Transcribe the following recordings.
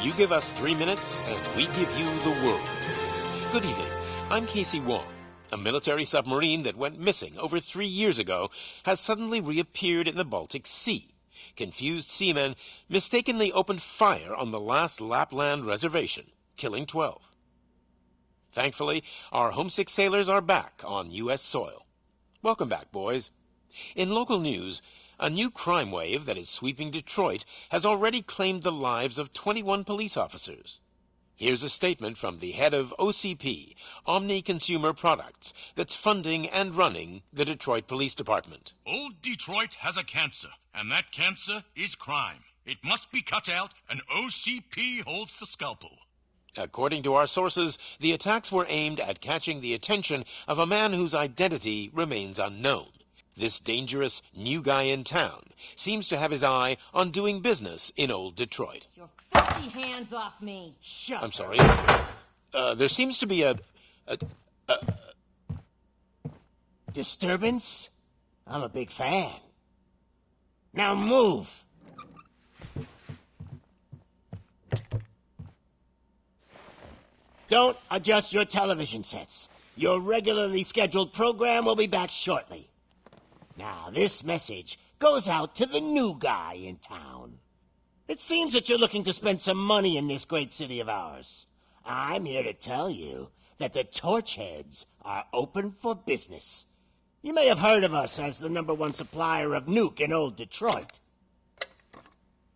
You give us 3 minutes, and we give you the world. Good evening. I'm Casey Wong. A military submarine that went missing over 3 years ago has suddenly reappeared in the Baltic Sea. Confused seamen mistakenly opened fire on the last Lapland reservation, killing 12. Thankfully, our homesick sailors are back on U.S. soil. Welcome back, boys. In local news, a new crime wave that is sweeping Detroit has already claimed the lives of 21 police officers. Here's a statement from the head of OCP, Omni Consumer Products, that's funding and running the Detroit Police Department. Old Detroit has a cancer, and that cancer is crime. It must be cut out, and OCP holds the scalpel. According to our sources, the attacks were aimed at catching the attention of a man whose identity remains unknown. This dangerous new guy in town seems to have his eye on doing business in old Detroit. Your filthy hands off me! Shut I'm sorry. There seems to be a disturbance? I'm a big fan. Now move! Don't adjust your television sets. Your regularly scheduled program will be back shortly. Now, this message goes out to the new guy in town. It seems that you're looking to spend some money in this great city of ours. I'm here to tell you that the Torchheads are open for business. You may have heard of us as the #1 supplier of nuke in old Detroit.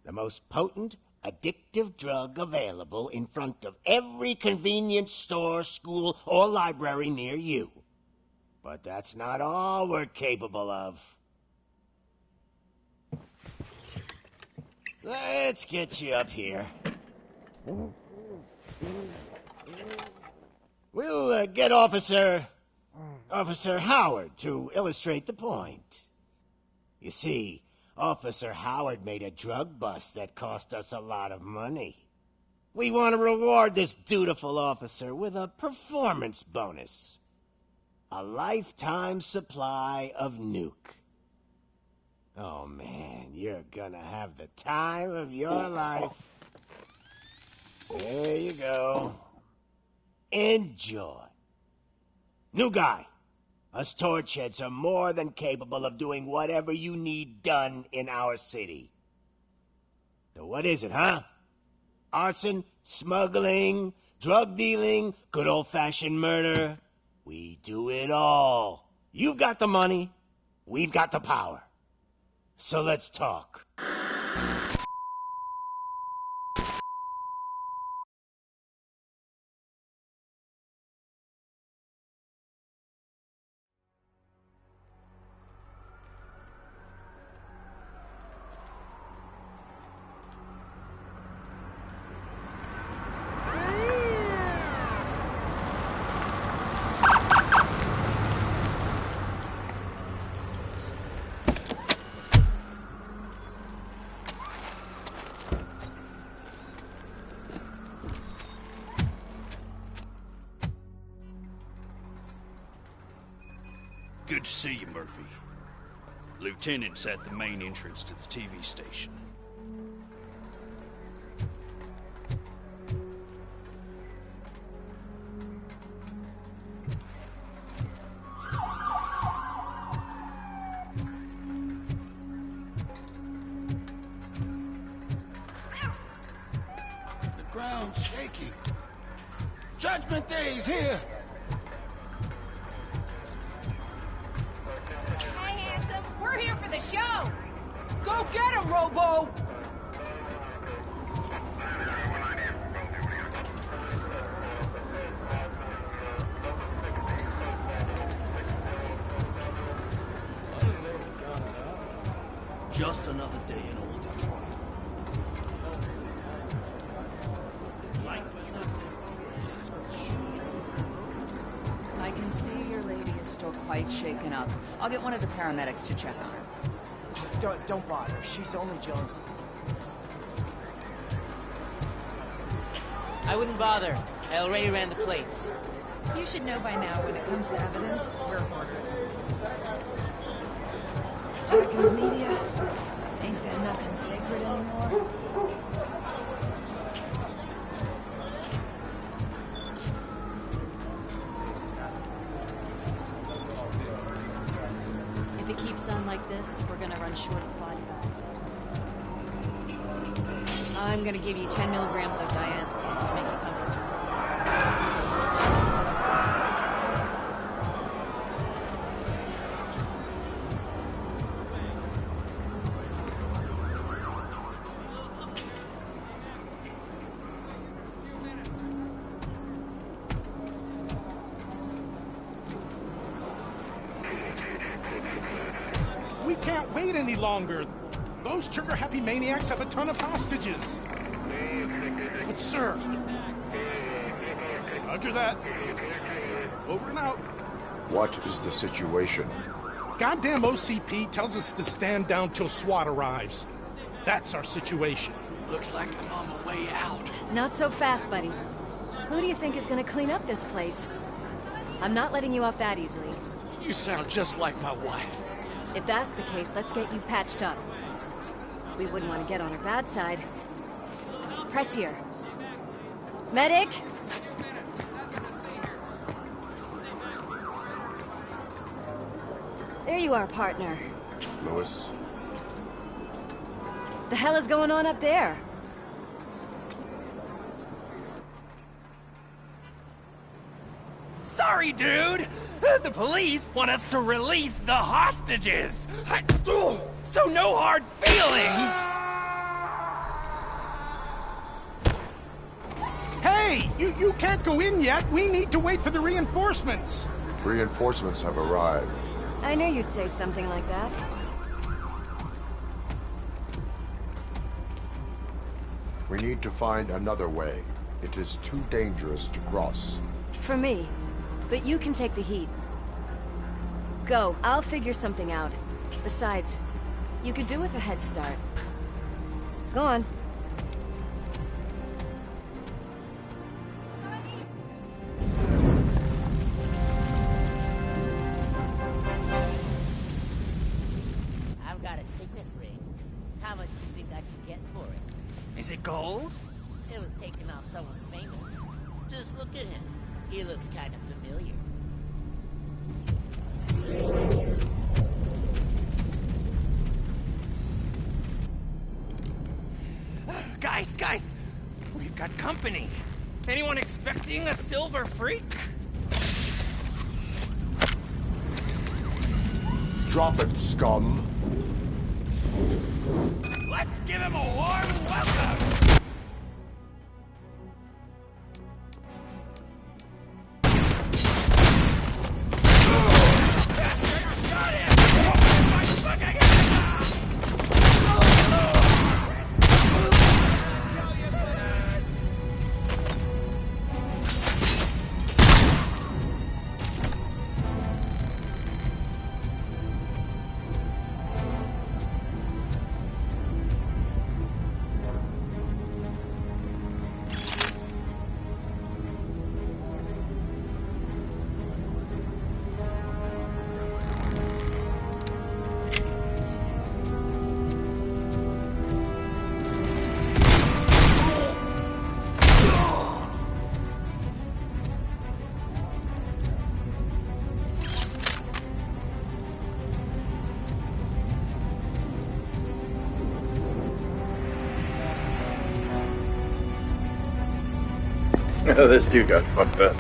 The most potent, addictive drug available in front of every convenience store, school, or library near you. But that's not all we're capable of. Let's get you up here. We'll get Officer Howard to illustrate the point. You see, Officer Howard made a drug bust that cost us a lot of money. We want to reward this dutiful officer with a performance bonus. A lifetime supply of nuke. Oh man, you're gonna have the time of your life. There you go. Enjoy. New guy, us Torchheads are more than capable of doing whatever you need done in our city. So what is it, huh? Arson, smuggling, drug dealing, good old-fashioned murder. We do it all. You've got the money, we've got the power. So let's talk. Good to see you, Murphy. Lieutenant's at the main entrance to the TV station. The ground's shaking. Judgment Day is here! We're here for the show! Go get him, Robo! Just another day in old Detroit. I can see your lady is still quite shaken up. I'll get one of the paramedics to check on her. Don't bother. She's only Jonesy. I wouldn't bother. I already ran the plates. You should know by now when it comes to evidence, we're hoarders. Attacking the media? Ain't there nothing sacred anymore? keeps on like this, we're gonna run short of body bags. I'm gonna give you 10 milligrams of diazepam to make you comfortable. We can't wait any longer. Those trigger-happy maniacs have a ton of hostages. But, sir... Roger that. Over and out. What is the situation? Goddamn OCP tells us to stand down till SWAT arrives. That's our situation. Looks like I'm on the way out. Not so fast, buddy. Who do you think is gonna clean up this place? I'm not letting you off that easily. You sound just like my wife. If that's the case, let's get you patched up. We wouldn't want to get on her bad side. Press here. Medic! There you are, partner. Lewis? The hell is going on up there? Sorry, dude! The police want us to release the hostages! So no hard feelings! Hey! You can't go in yet! We need to wait for the reinforcements! Reinforcements have arrived. I knew you'd say something like that. We need to find another way. It is too dangerous to cross. For me. But you can take the heat. Go. I'll figure something out. Besides, you could do with a head start. Go on. I've got a signet ring. How much do you think I can get for it? Is it gold? It was taken off someone famous. Just look at him. He looks kind of familiar. Guys! We've got company. Anyone expecting a silver freak? Drop it, scum. Let's give him a warm welcome! This dude got fucked up.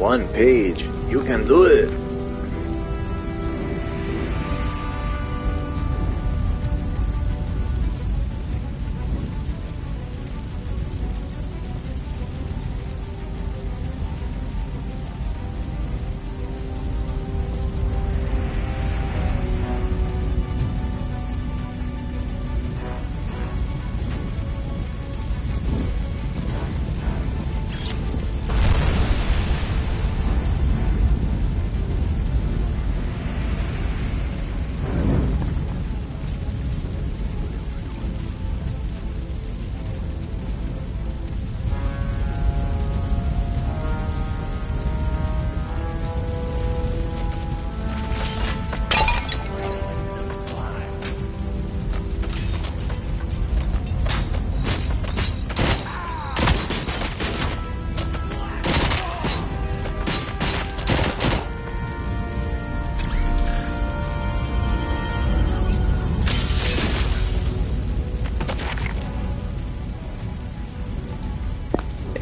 on, Paige. You can do it.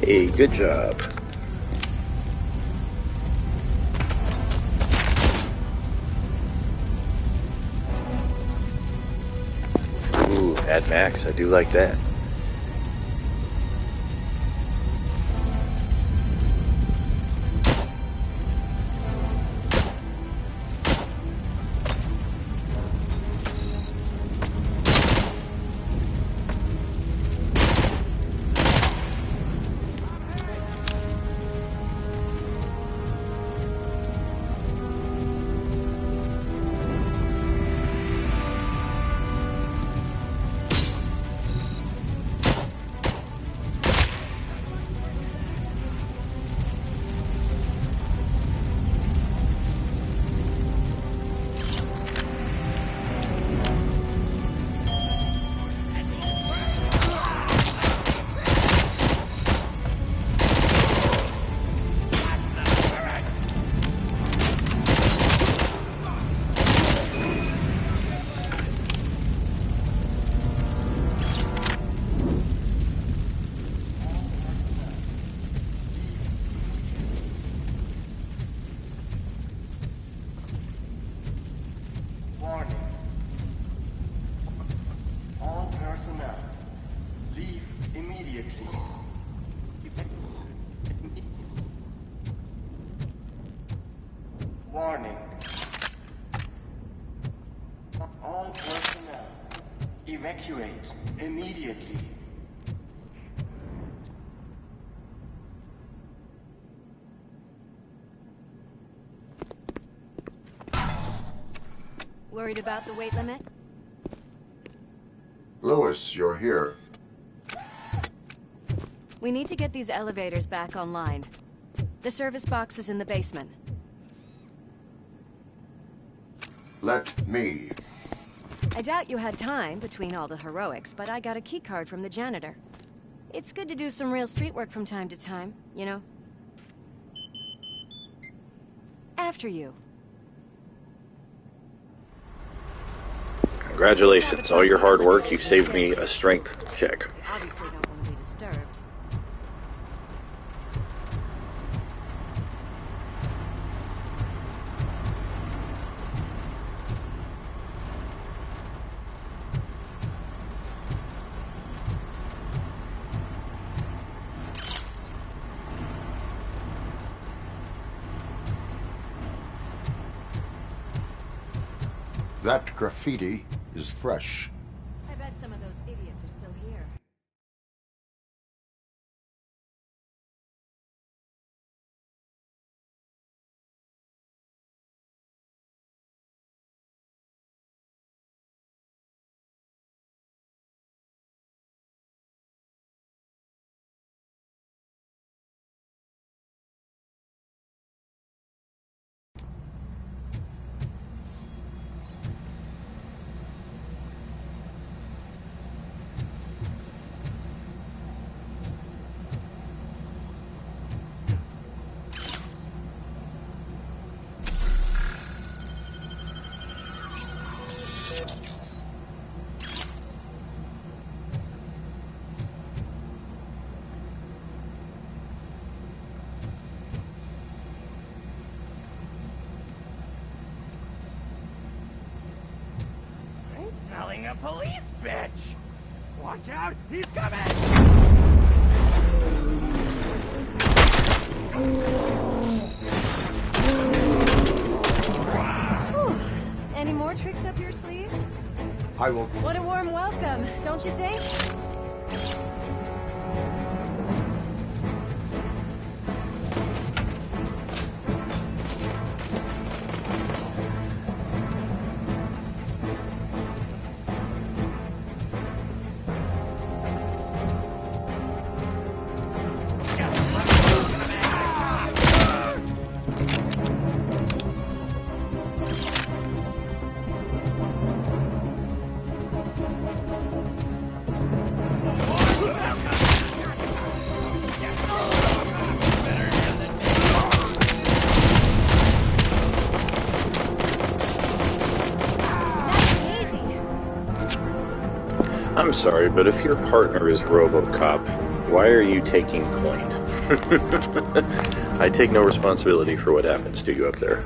Hey, good job. Ooh, Mad Max, I do like that. Warning. All personnel, evacuate immediately. Worried about the weight limit? Lewis, you're here. We need to get these elevators back online. The service box is in the basement. Let me. I doubt you had time between all the heroics, but I got a key card from the janitor. It's good to do some real street work from time to time, you know? After you. Congratulations, all your hard work, you saved me a strength check. Obviously don't want to be disturbed. That graffiti is fresh. I bet some of those idiots are still here. a police bitch! Watch out, he's coming! Whew. Any more tricks up your sleeve? I will... What a warm welcome, don't you think? I'm sorry, but if your partner is RoboCop, why are you taking point? I take no responsibility for what happens to you up there.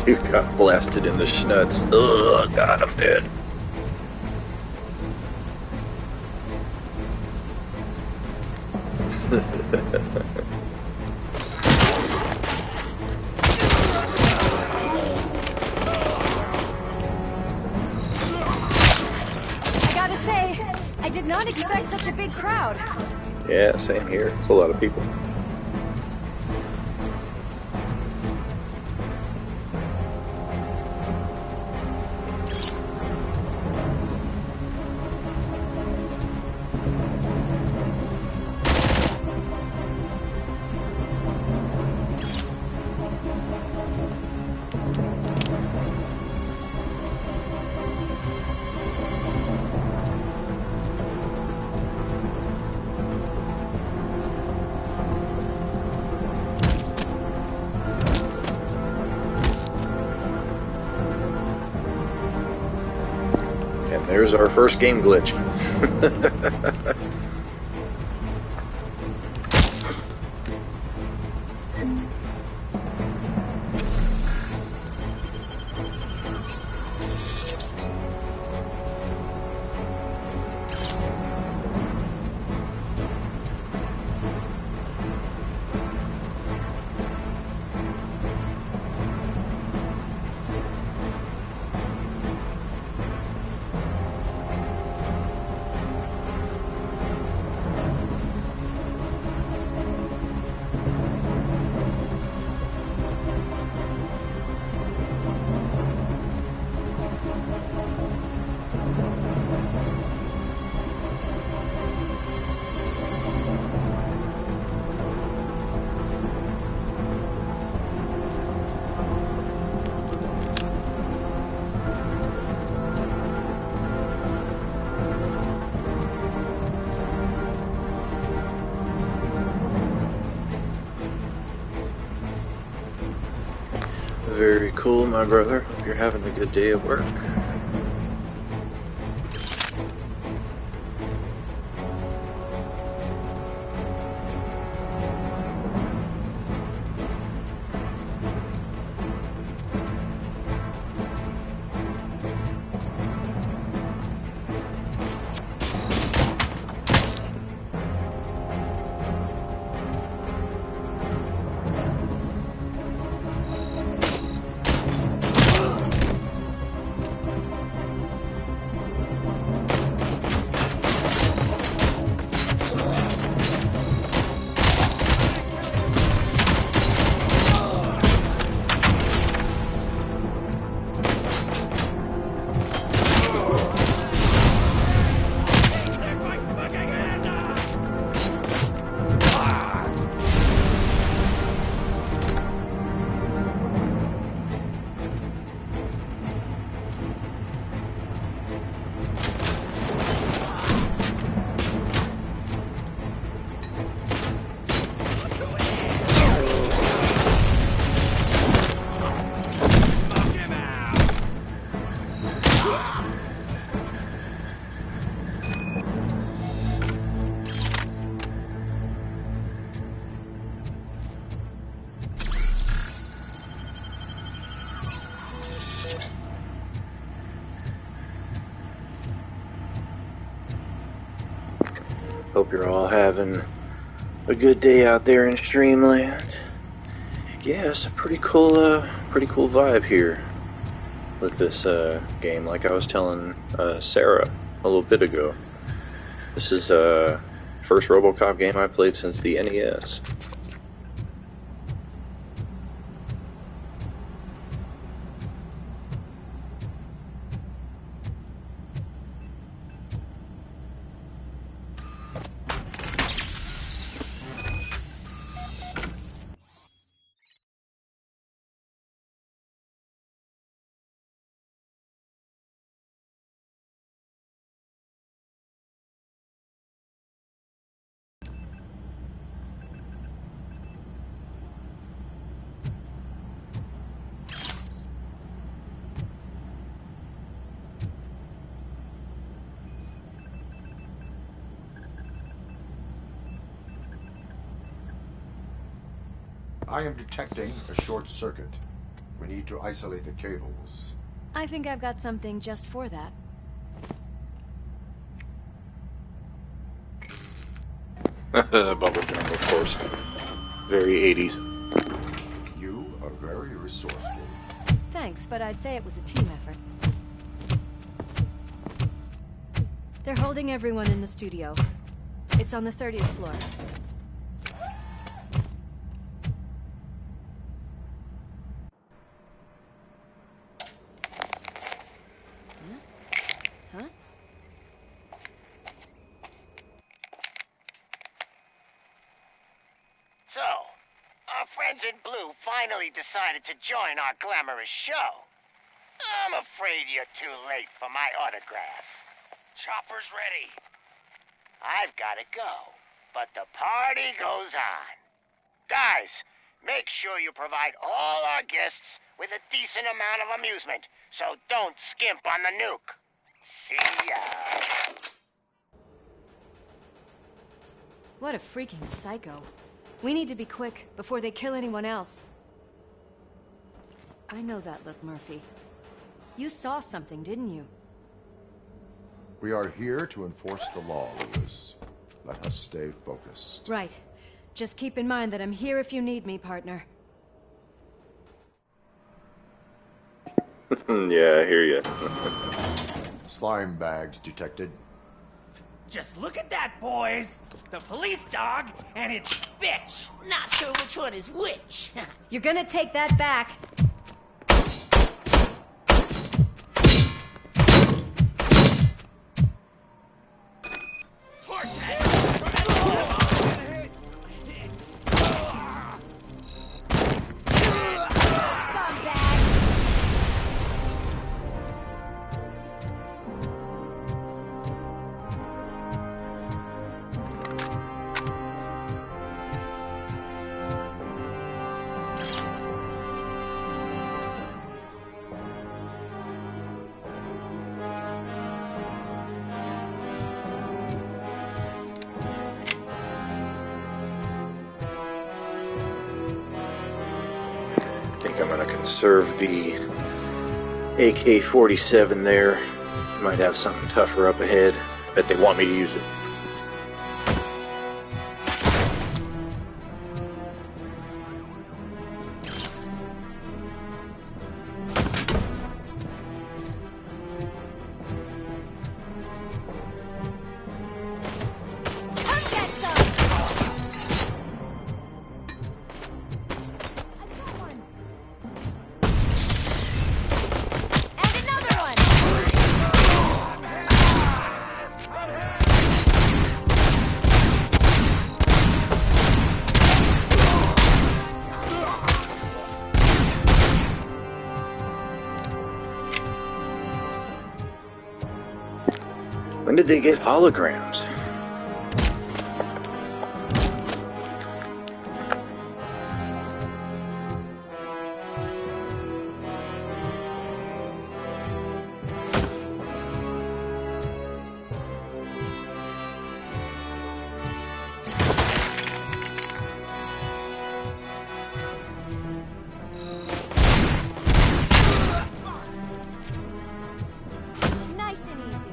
Dude got blasted in the schnutz. Ugh, God, I'm dead. I gotta say, I did not expect such a big crowd. Yeah, same here. It's a lot of people. And there's our first game glitch. cool, my brother. Hope you're having a good day at work. Hope you're all having a good day out there in Streamland. Yeah, it's a pretty cool vibe here with this game. Like I was telling Sarah a little bit ago, this is first RoboCop game I played since the NES. I am detecting a short circuit. We need to isolate the cables. I think I've got something just for that. Bubble gum, of course. Very 80s. You are very resourceful. Thanks, but I'd say it was a team effort. They're holding everyone in the studio. It's on the 30th floor. So, our friends in blue finally decided to join our glamorous show. I'm afraid you're too late for my autograph. Chopper's ready. I've got to go, but the party goes on. Guys, make sure you provide all our guests with a decent amount of amusement, so don't skimp on the nuke. See ya. What a freaking psycho. We need to be quick, before they kill anyone else. I know that look, Murphy. You saw something, didn't you? We are here to enforce the law, Lewis. Let us stay focused. Right. Just keep in mind that I'm here if you need me, partner. Yeah, I hear ya. Slime bags detected. Just look at that, boys! The police dog and its bitch! Not sure which one is which. You're gonna take that back. want to conserve the AK-47 there. Might have something tougher up ahead. Bet they want me to use it. When did they get holograms? Nice and easy.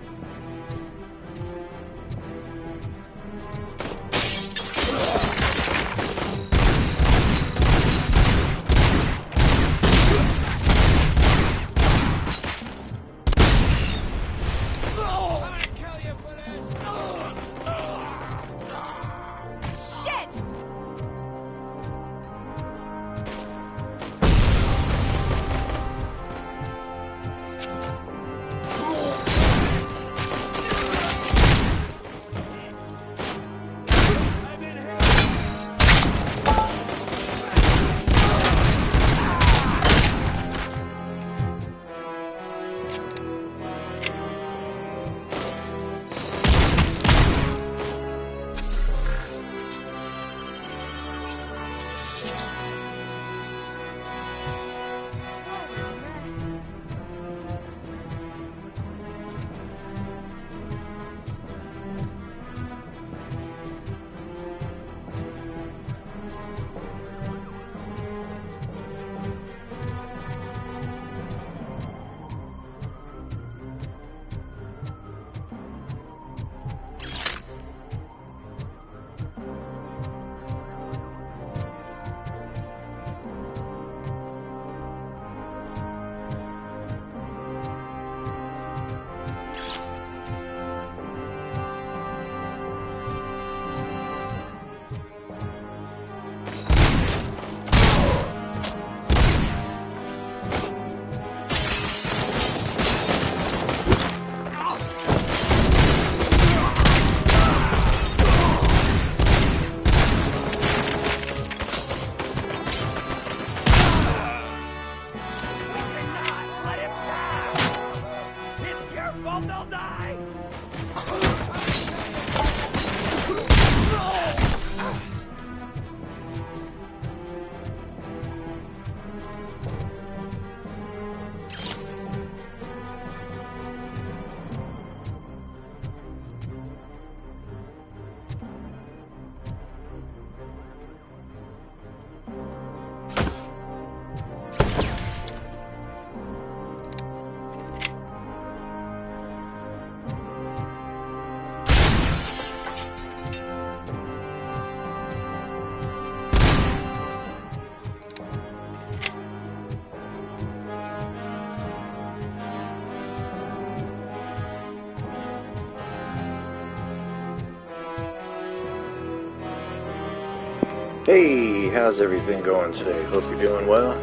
Hey, how's everything going today? Hope you're doing well.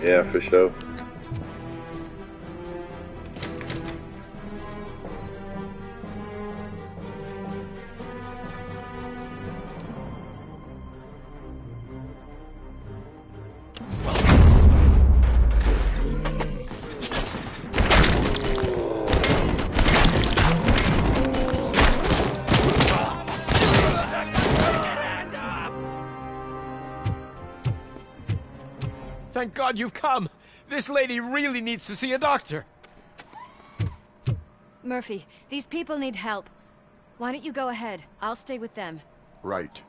Yeah, for sure. Thank God you've come! This lady really needs to see a doctor. Murphy, these people need help. Why don't you go ahead? I'll stay with them. Right.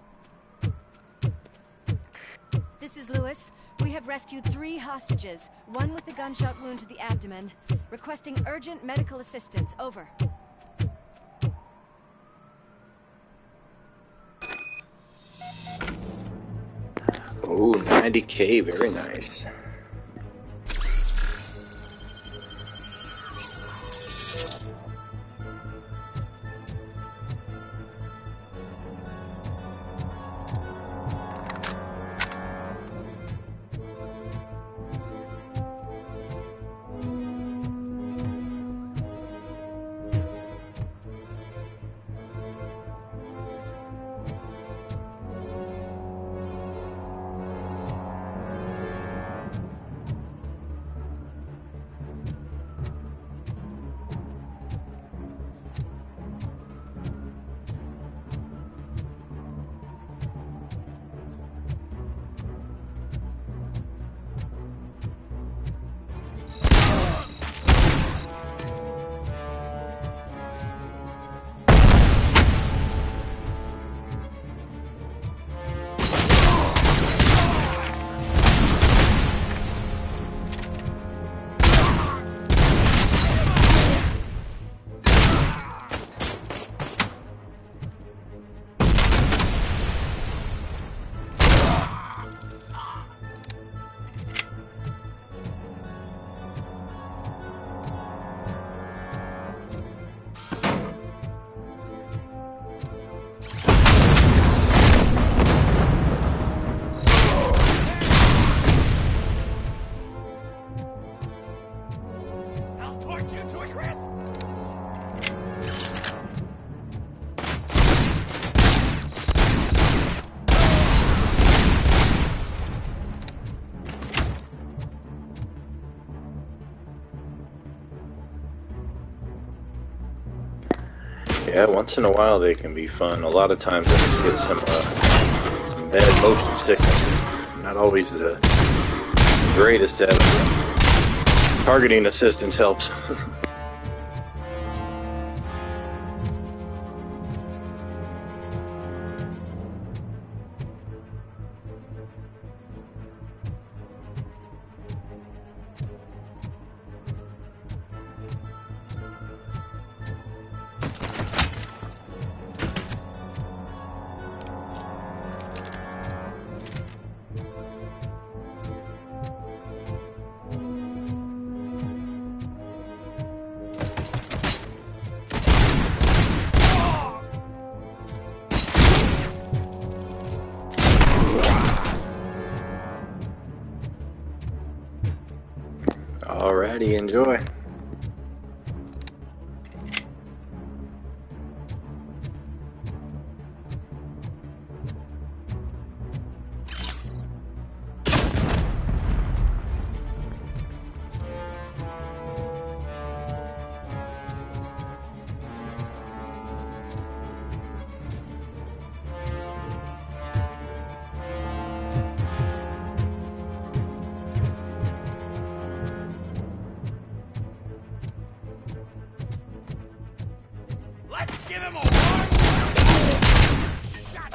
This is Lewis. We have rescued 3 hostages, one with a gunshot wound to the abdomen. Requesting urgent medical assistance. Over. Oh, 90K, very nice. Yeah, once in a while they can be fun. A lot of times I just get some bad motion sickness. Not always the greatest at it. Targeting assistance helps. Alrighty, enjoy. Let's give him a hard shot.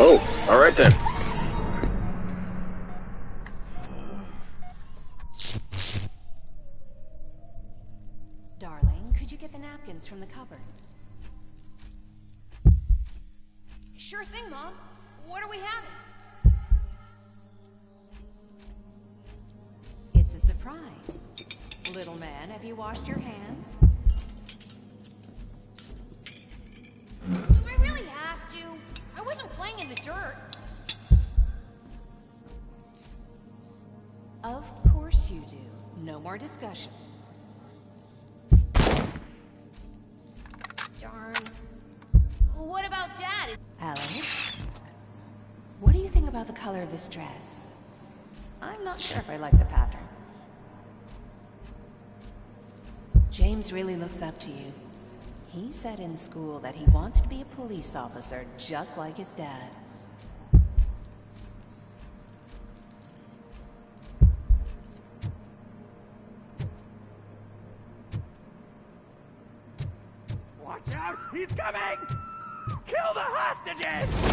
Oh, alright then. Darling, could you get the napkins from the cupboard? Sure thing, Mom. What are we having? It's a surprise. Little man, have you washed your hands? Do I really have to? I wasn't playing in the dirt. Of course you do. No more discussion. Darn. What about Dad? Alice? What do you think about the color of this dress? I'm not sure if I like the pattern. James really looks up to you. He said in school that he wants to be a police officer just like his dad. Watch out! He's coming! Kill the hostages!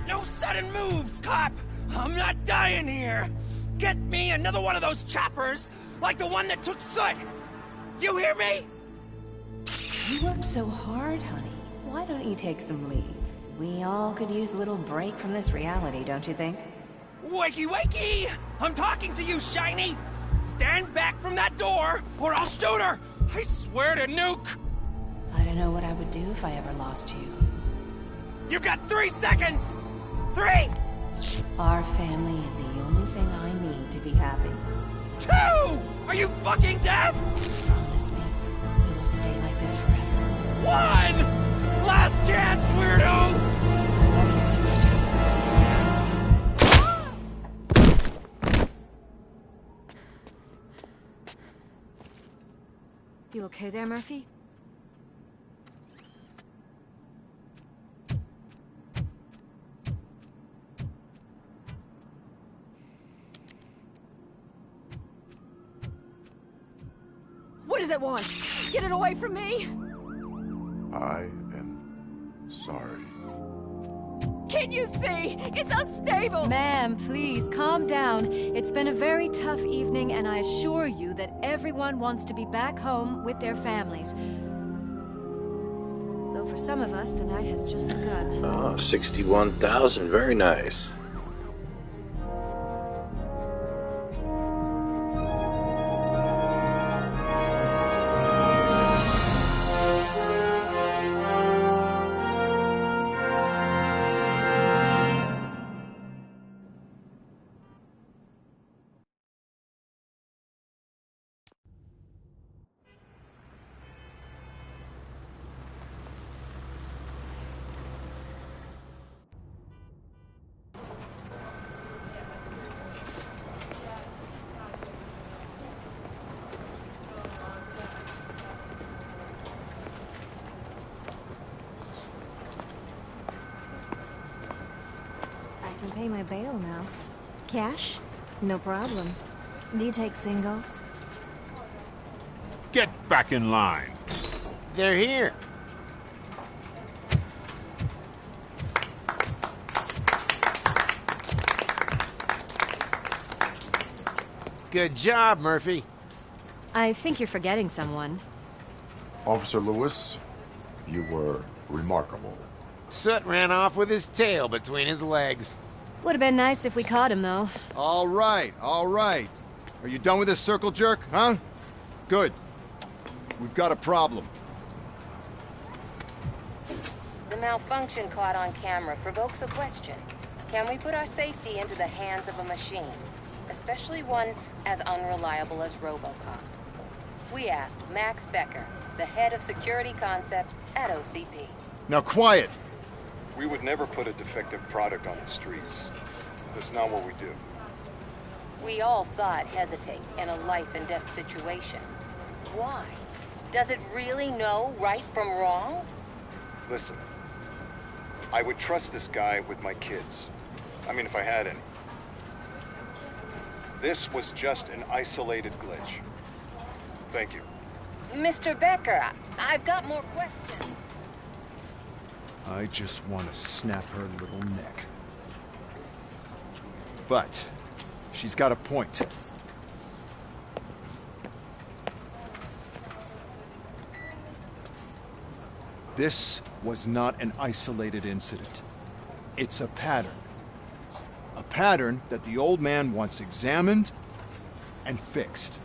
No sudden moves, cop! I'm not dying here! Get me another one of those choppers, like the one that took Soot! You hear me? You work so hard, honey. Why don't you take some leave? We all could use a little break from this reality, don't you think? Wakey, wakey! I'm talking to you, Shiny! Stand back from that door, or I'll shoot her! I swear to nuke! I don't know what I would do if I ever lost you. You got 3 seconds! 3! Our family is the only thing I need to be happy. 2! Are you fucking deaf? Promise me we will stay like this forever. 1! Last chance, weirdo! I love you so much, Alice. You okay there, Murphy? What does it want? Get it away from me! I am sorry. Can't you see? It's unstable! Ma'am, please, calm down. It's been a very tough evening, and I assure you that everyone wants to be back home with their families. Though for some of us, the night has just begun. Oh, 61,000. Very nice. Pay my bail now. Cash? No problem. Do you take singles? Get back in line. They're here. Good job, Murphy. I think you're forgetting someone. Officer Lewis, you were remarkable. Soot ran off with his tail between his legs. Would have been nice if we caught him, though. All right, all right. Are you done with this circle jerk, huh? Good. We've got a problem. The malfunction caught on camera provokes a question. Can we put our safety into the hands of a machine? Especially one as unreliable as RoboCop. We asked Max Becker, the head of security concepts at OCP. Now quiet! We would never put a defective product on the streets. That's not what we do. We all saw it hesitate in a life-and-death situation. Why? Does it really know right from wrong? Listen, I would trust this guy with my kids. I mean, if I had any. This was just an isolated glitch. Thank you. Mr. Becker, I've got more questions. I just want to snap her little neck. But she's got a point. This was not an isolated incident. It's a pattern. A pattern that the old man wants examined and fixed.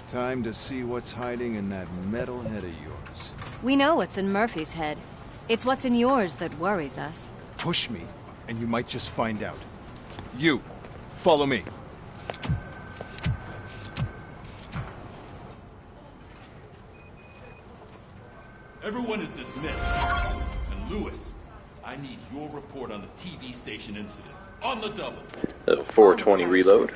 Time to see what's hiding in that metal head of yours. We know what's in Murphy's head. It's what's in yours that worries us. Push me, and you might just find out. You, follow me. Everyone is dismissed. And Lewis, I need your report on the TV station incident. On the double. 420 reload.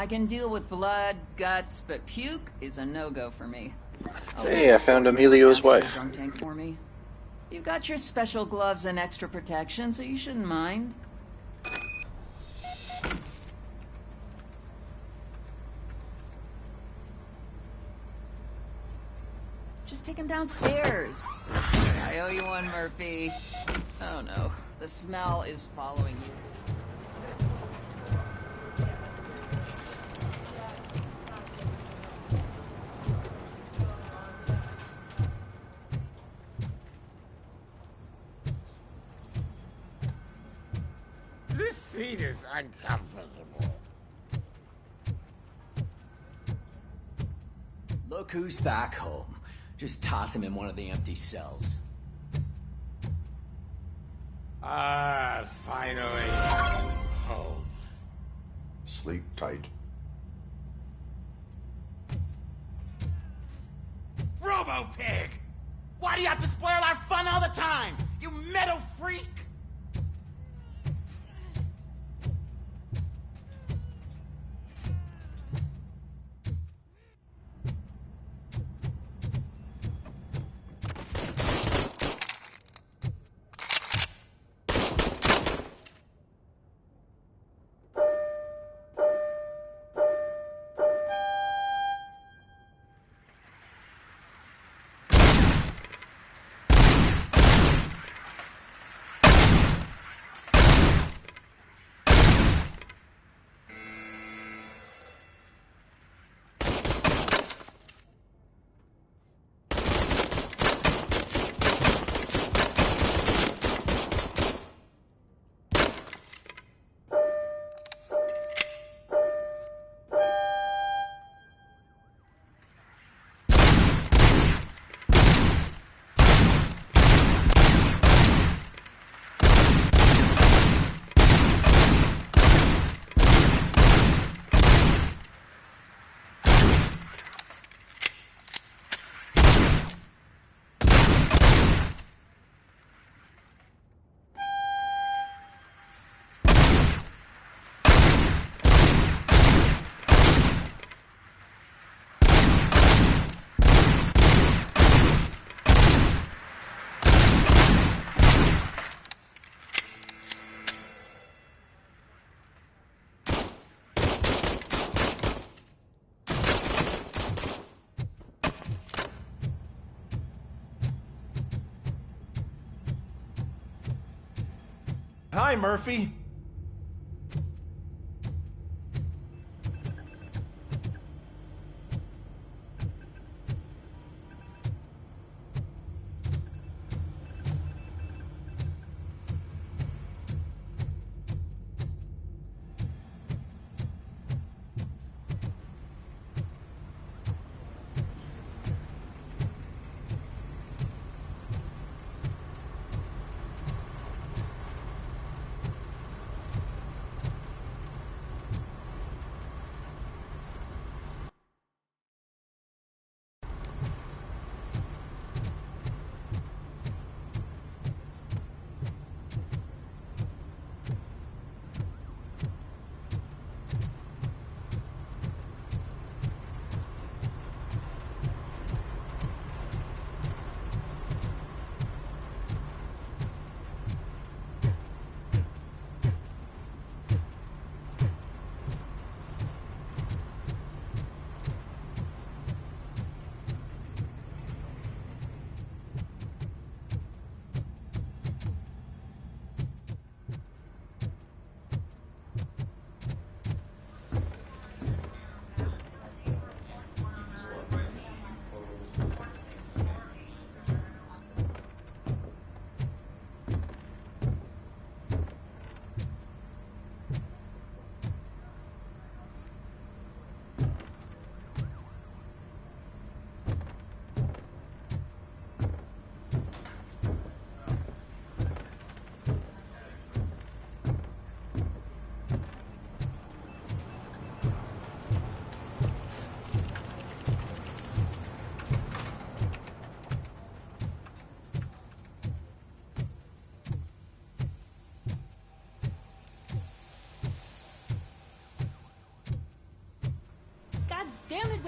I can deal with blood, guts, but puke is a no-go for me. Oh, Hey, I found Emilio's wife. Drunk tank for me. You've got your special gloves and extra protection, so you shouldn't mind. Just take him downstairs. I owe you one, Murphy. Oh no, the smell is following you. This seat is uncomfortable. Look who's back home. Just toss him in one of the empty cells. Finally. Home. Sleep tight. Robo-Pig! Why do you have to spoil our fun all the time? You metal freak! Hi, Murphy.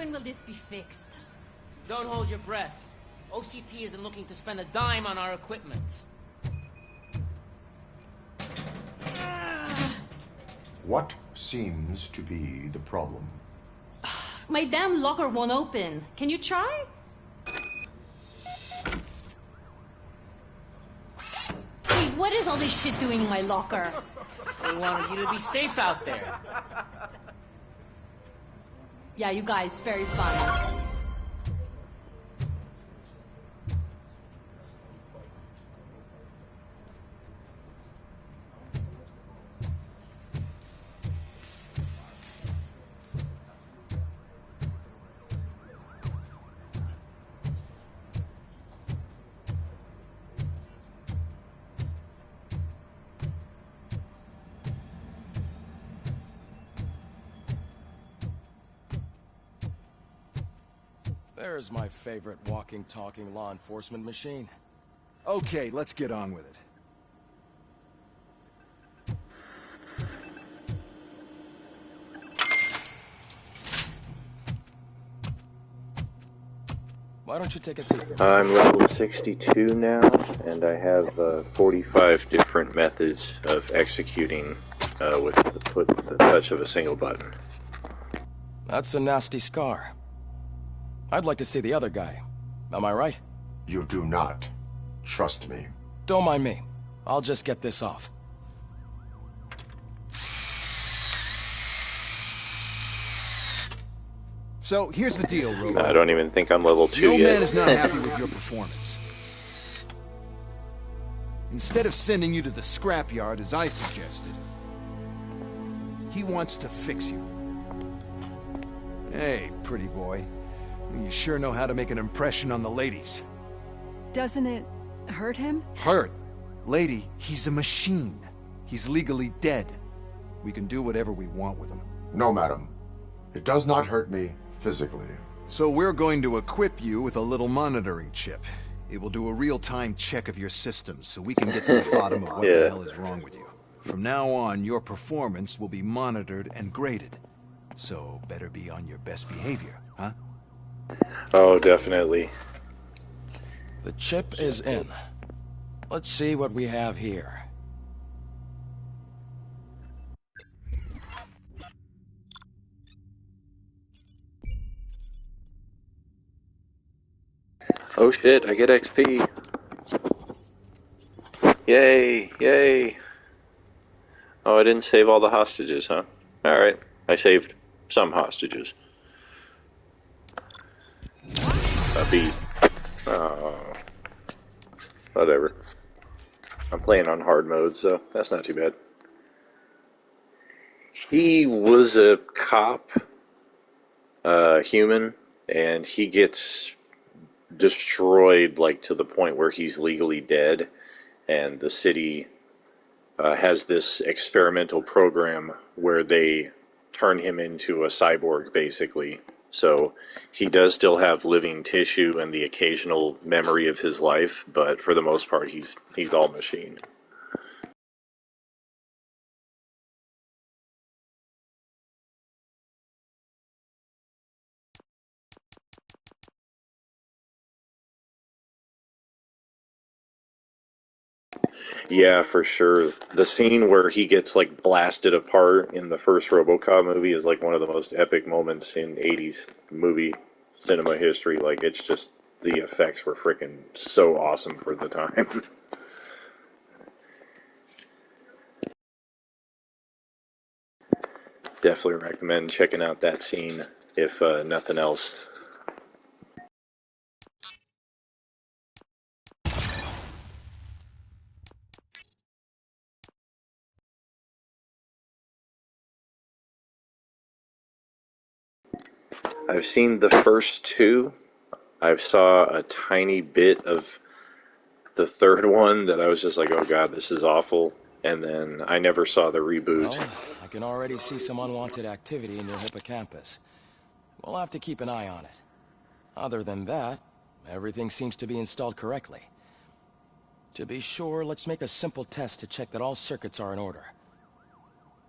when will this be fixed? Don't hold your breath. OCP isn't looking to spend a dime on our equipment. What seems to be the problem? My damn locker won't open. Can you try? Hey, what is all this shit doing in my locker? We wanted you to be safe out there. Yeah, you guys, very fun. There's my favorite walking, talking law enforcement machine. Okay, let's get on with it. Why don't you take a seat? I'm level 62 now, and I have 45 different methods of executing with the touch of a single button. That's a nasty scar. I'd like to see the other guy. Am I right? You do not. Trust me. Don't mind me. I'll just get this off. So, here's the deal, Robo. I don't even think I'm level 2 The old yet. man is not happy with your performance. Instead of sending you to the scrapyard as I suggested, he wants to fix you. Hey, pretty boy. You sure know how to make an impression on the ladies. Doesn't it hurt him? Hurt? Lady, he's a machine. He's legally dead. We can do whatever we want with him. No, madam. It does not hurt me physically. So we're going to equip you with a little monitoring chip. It will do a real-time check of your systems so we can get to the bottom of what the hell is wrong with you. From now on, your performance will be monitored and graded. So better be on your best behavior, huh? Oh, definitely. The chip is in. Let's see what we have here. Oh shit, I get XP. Yay, yay. Oh, I didn't save all the hostages, huh? Alright, I saved some hostages. A beat. Oh. Whatever. I'm playing on hard mode, so that's not too bad. He was a cop, human, and he gets destroyed, like, to the point where he's legally dead, and the city has this experimental program where they turn him into a cyborg, basically. So he does still have living tissue and the occasional memory of his life, but for the most part, he's all machine. Yeah, for sure. The scene where he gets, like, blasted apart in the first RoboCop movie is, like, one of the most epic moments in 80s movie cinema history. Like, it's just, the effects were freaking so awesome for the time. Definitely recommend checking out that scene, if nothing else. I've seen the first two. I saw a tiny bit of the third one that I was just like, oh god, this is awful. And then I never saw the reboot. Well, I can already see some unwanted activity in your hippocampus. We'll have to keep an eye on it. Other than that, everything seems to be installed correctly. To be sure, let's make a simple test to check that all circuits are in order.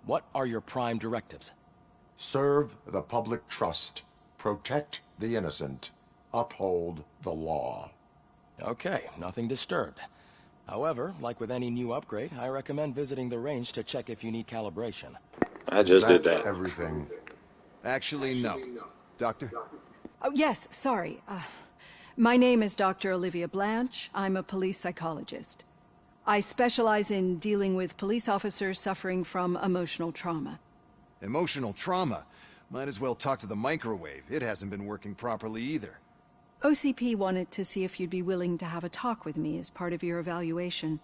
What are your prime directives? Serve the public trust. Protect the innocent. Uphold the law. Okay, nothing disturbed. However, like with any new upgrade, I recommend visiting the range to check if you need calibration. I just did that. Everything. Actually, no. Doctor? Oh, yes, sorry. My name is Dr. Olivia Blanche. I'm a police psychologist. I specialize in dealing with police officers suffering from emotional trauma. Emotional trauma? Might as well talk to the microwave. It hasn't been working properly either. OCP wanted to see if you'd be willing to have a talk with me as part of your evaluation.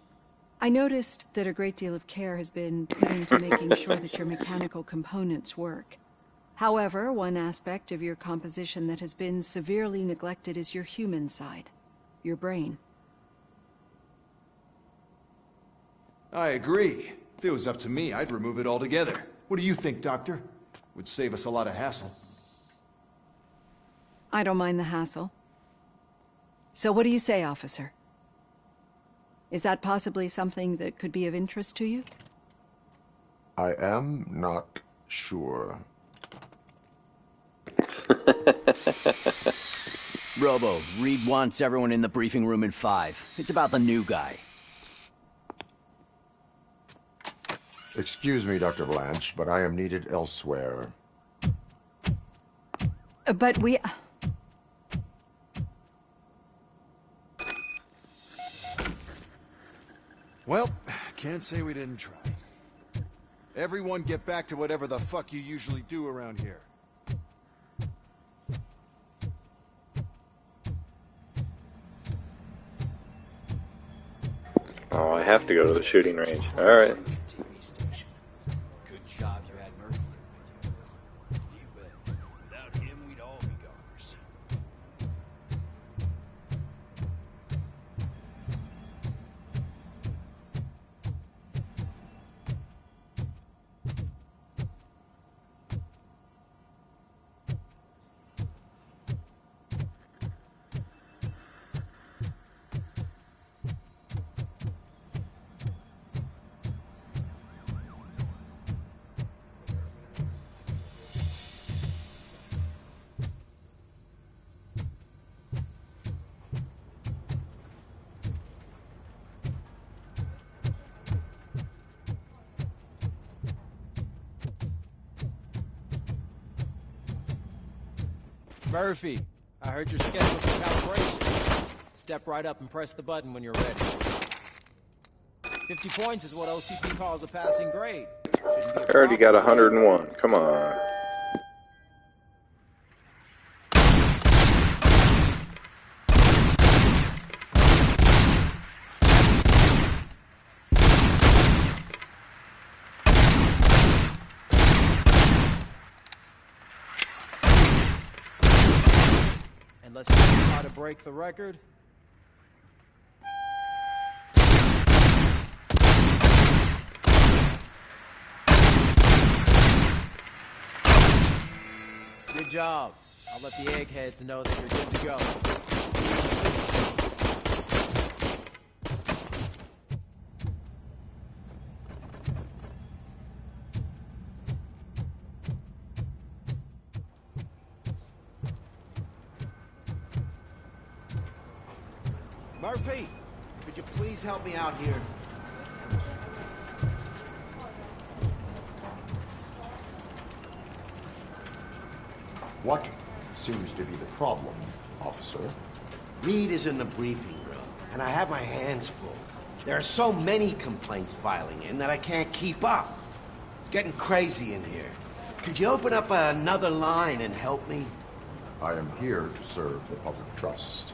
I noticed that a great deal of care has been put into making sure that your mechanical components work. However, one aspect of your composition that has been severely neglected is your human side, your brain. I agree. If it was up to me, I'd remove it altogether. What do you think, Doctor? Would save us a lot of hassle. I don't mind the hassle. So what do you say, officer? Is that possibly something that could be of interest to you? I am not sure. Robo, Reed wants everyone in the briefing room in 5. It's about the new guy. Excuse me, Dr. Blanche, but I am needed elsewhere. But we... Well, can't say we didn't try. Everyone get back to whatever the fuck you usually do around here. Oh, I have to go to the shooting range. Alright. Good job you had Murphy with you. You bet. Without him, we'd all be goners. Murphy, I heard you're scheduled for calibration. Step right up and press the button when you're ready. 50 points is what OCP calls a passing grade. Shouldn't be a I already got 101. Come on. Unless you try to break the record. Good job. I'll let the eggheads know that you're good to go. Murphy, could you please help me out here? What seems to be the problem, officer? Reed is in the briefing room, and I have my hands full. There are so many complaints filing in that I can't keep up. It's getting crazy in here. Could you open up another line and help me? I am here to serve the public trust.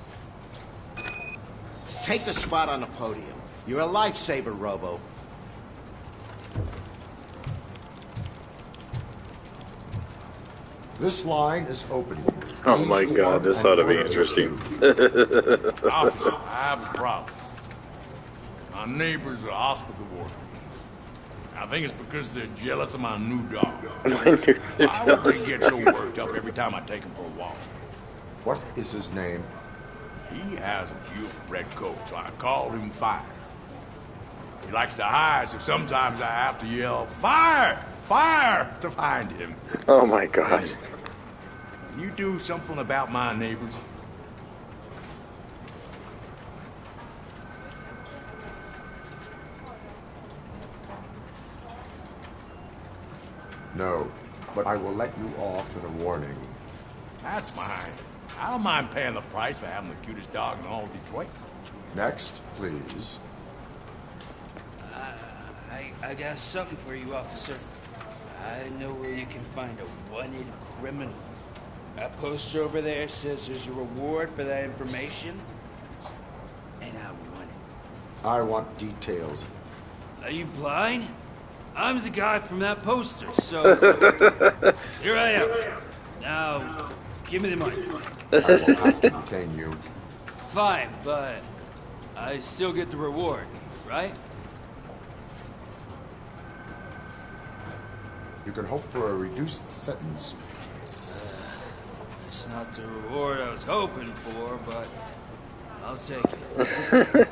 Take the spot on the podium. You're a lifesaver, Robo. This line is open. Oh my god, this ought to be interesting. Officer, I have a problem. My neighbors are hostile toward me. I think it's because they're jealous of my new dog. Why would they get so worked up every time I take him for a walk? What is his name? He has a beautiful red coat, so I called him Fire. He likes to hide, so sometimes I have to yell, "Fire! Fire!" to find him. Oh my god. Can you do something about my neighbors? No, but I will let you off with a warning. That's fine. I don't mind paying the price for having the cutest dog in all of Detroit. Next, please. I got something for you, officer. I know where you can find a wanted criminal. That poster over there says there's a reward for that information. And I want it. I want details. Are you blind? I'm the guy from that poster, so... here I am. Now, give me the money. I will have to detain you. Fine, but I still get the reward, right? You can hope for a reduced sentence. It's not the reward I was hoping for, but I'll take it.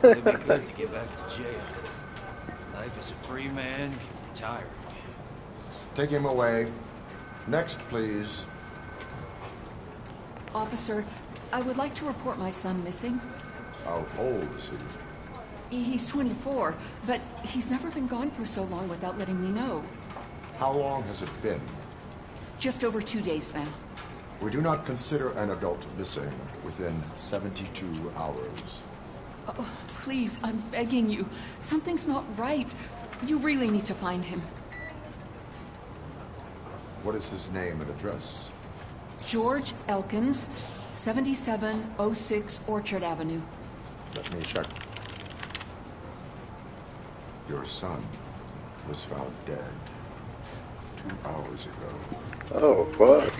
It'd be good to get back to jail. Life as a free man can be tiring. Take him away. Next, please. Officer, I would like to report my son missing. How old is he? He's 24, but he's never been gone for so long without letting me know. How long has it been? Just over 2 days now. We do not consider an adult missing within 72 hours. Oh, please, I'm begging you. Something's not right. You really need to find him. What is his name and address? George Elkins, 7706 Orchard Avenue. Let me check. Your son was found dead 2 hours ago. Oh, fuck.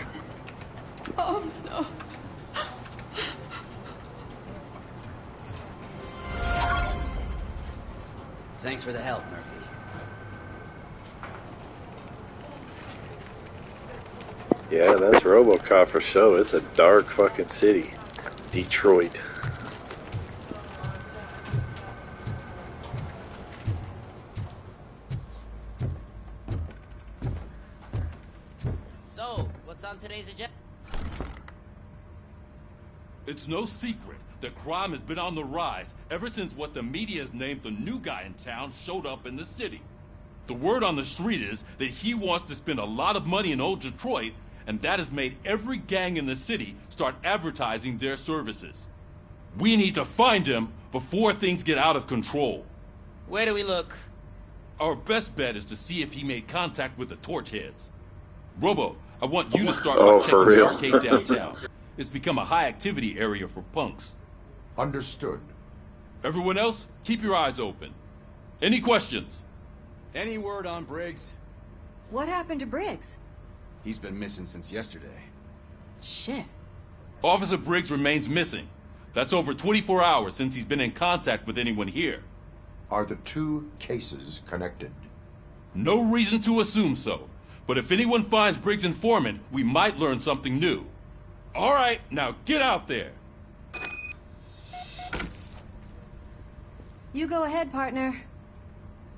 Oh, no. Thanks for the help, Murphy. Yeah, that's RoboCop for sure. It's a dark fucking city. Detroit. So, what's on today's agenda? It's no secret that crime has been on the rise ever since what the media has named the new guy in town showed up in the city. The word on the street is that he wants to spend a lot of money in old Detroit, and that has made every gang in the city start advertising their services. We need to find him before things get out of control. Where do we look? Our best bet is to see if he made contact with the Torchheads. Robo, I want you to start Oh, by for checking the real? arcade downtown. It's become a high-activity area for punks. Understood. Everyone else, keep your eyes open. Any questions? Any word on Briggs? What happened to Briggs? He's been missing since yesterday. Shit. Officer Briggs remains missing. That's over 24 hours since he's been in contact with anyone here. Are the two cases connected? No reason to assume so. But if anyone finds Briggs' informant, we might learn something new. All right, now get out there. You go ahead, partner.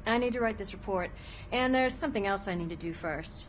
I need to write this report, and there's something else I need to do first.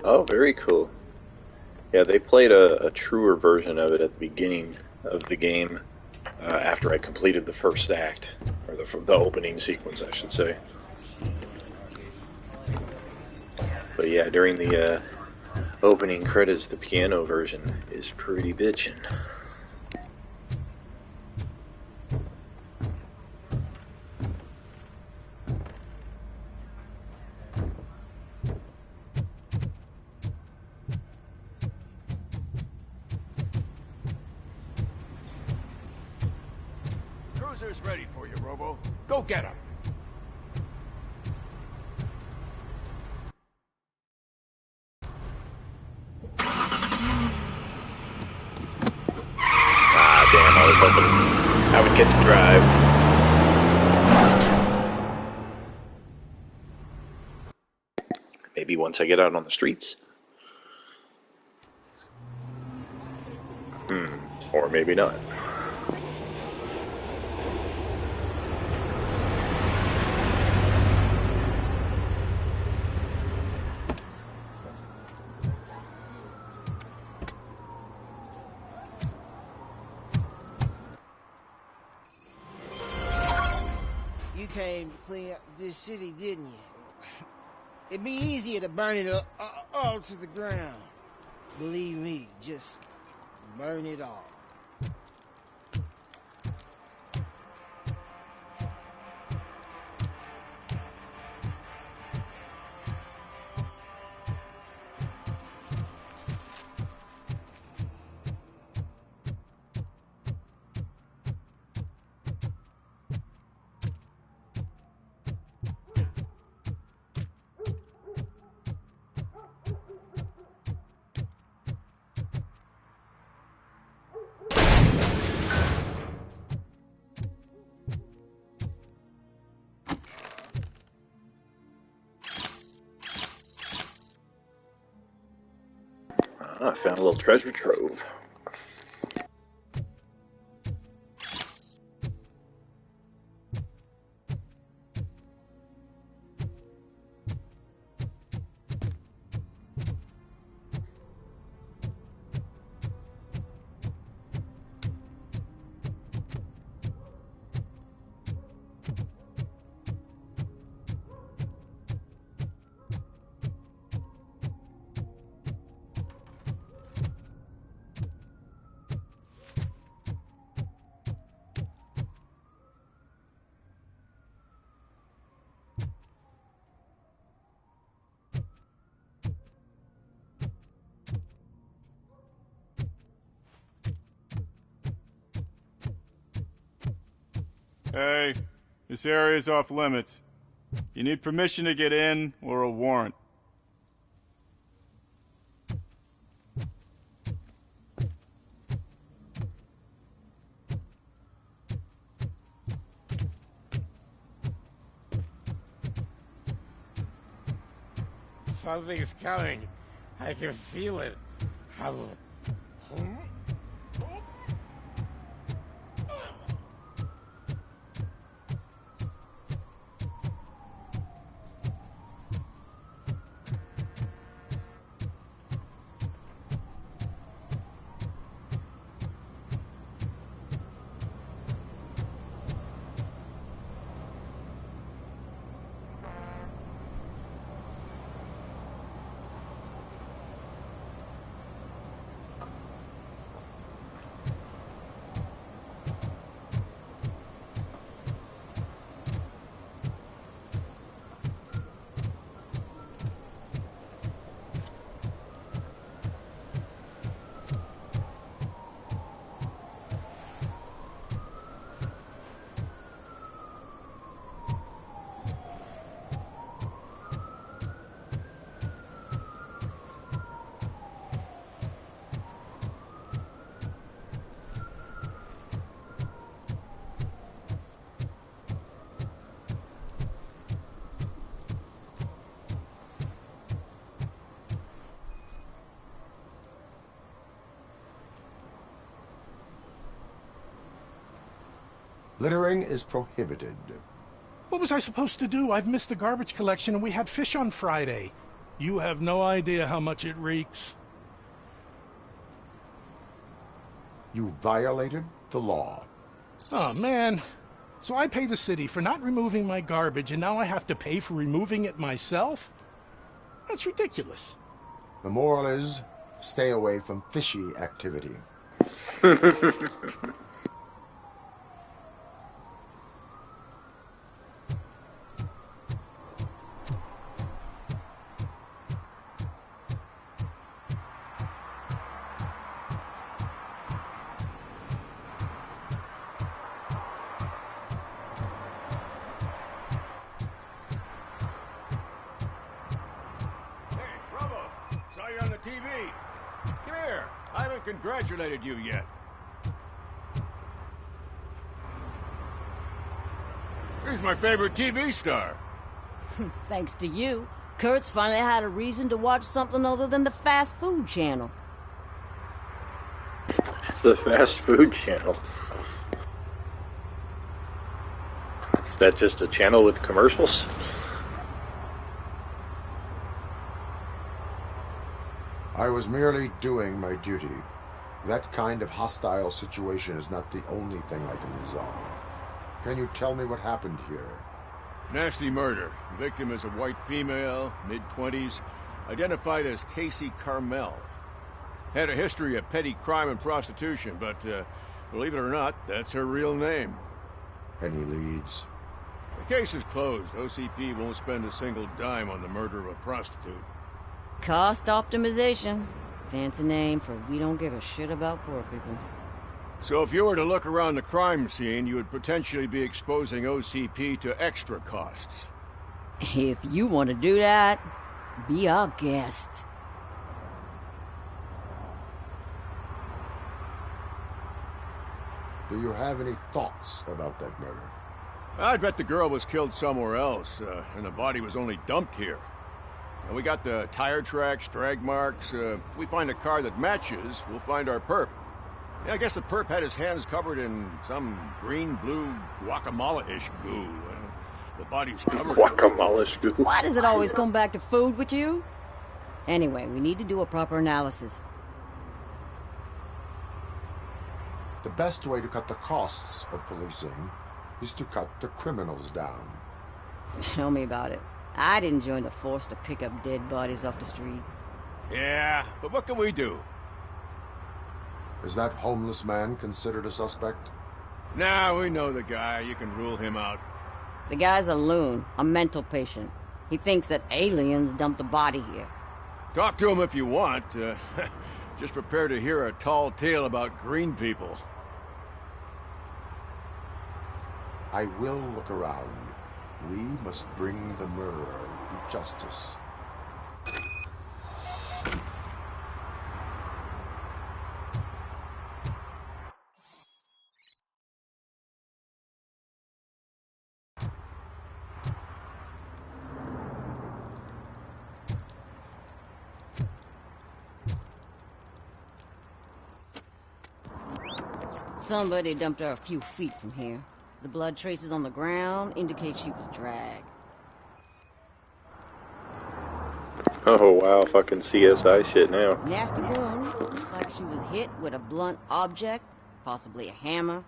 Oh, very cool. Yeah, they played a truer version of it at the beginning of the game after I completed the first act, or the opening sequence, I should say. But yeah, during the opening credits, the piano version is pretty bitchin'. Cruiser's ready for you, Robo. Go get him. Damn, I was hoping I would get to drive. Maybe once I get out on the streets. Or maybe not. You came to clean up this city, didn't you? It'd be easier to burn it all to the ground. Believe me, just burn it all. I found a little treasure trove. Hey, this area's off limits. You need permission to get in or a warrant. Something's coming. I can feel it. Littering is prohibited. What was I supposed to do? I've missed the garbage collection and we had fish on Friday. You have no idea how much it reeks. You violated the law. Oh, man. So I pay the city for not removing my garbage, and now I have to pay for removing it myself? That's ridiculous. The moral is, stay away from fishy activity. Congratulated you yet. He's my favorite TV star. Thanks to you, Kurt's finally had a reason to watch something other than the fast food channel. The fast food channel. Is that just a channel with commercials? I was merely doing my duty. That kind of hostile situation is not the only thing I can resolve. Can you tell me what happened here? Nasty murder. The victim is a white female, mid-20s, identified as Casey Carmel. Had a history of petty crime and prostitution, but believe it or not, that's her real name. Any leads? The case is closed. OCP won't spend a single dime on the murder of a prostitute. Cost optimization. Fancy name for we don't give a shit about poor people. So if you were to look around the crime scene, you would potentially be exposing OCP to extra costs. If you want to do that, be our guest. Do you have any thoughts about that murder? I'd bet the girl was killed somewhere else, and the body was only dumped here. And we got the tire tracks, drag marks. If we find a car that matches, we'll find our perp. Yeah, I guess the perp had his hands covered in some green-blue guacamole-ish goo. The body's covered. Guacamole-ish goo. Why does it always come back to food with you? Anyway, we need to do a proper analysis. The best way to cut the costs of policing is to cut the criminals down. Tell me about it. I didn't join the force to pick up dead bodies off the street. Yeah, but what can we do? Is that homeless man considered a suspect? Nah, we know the guy. You can rule him out. The guy's a loon, a mental patient. He thinks that aliens dumped a body here. Talk to him if you want. Just prepare to hear a tall tale about green people. I will look around. We must bring the murderer to justice. Somebody dumped her a few feet from here. The blood traces on the ground indicate she was dragged. Oh wow, fucking CSI shit now. Nasty wound. Looks like she was hit with a blunt object, possibly a hammer.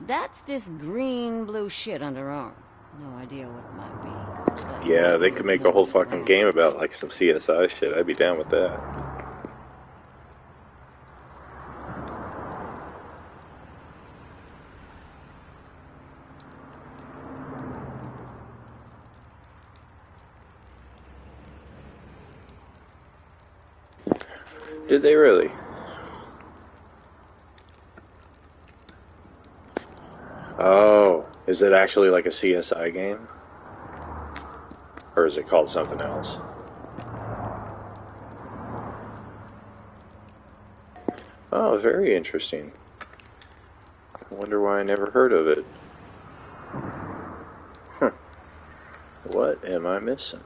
That's this green-blue shit under her arm. No idea what it might be. Yeah, they could make a whole fucking game about like some CSI shit. I'd be down with that. Did they really? Oh, is it actually like a CSI game? Or is it called something else? Oh, very interesting. I wonder why I never heard of it. Huh. What am I missing?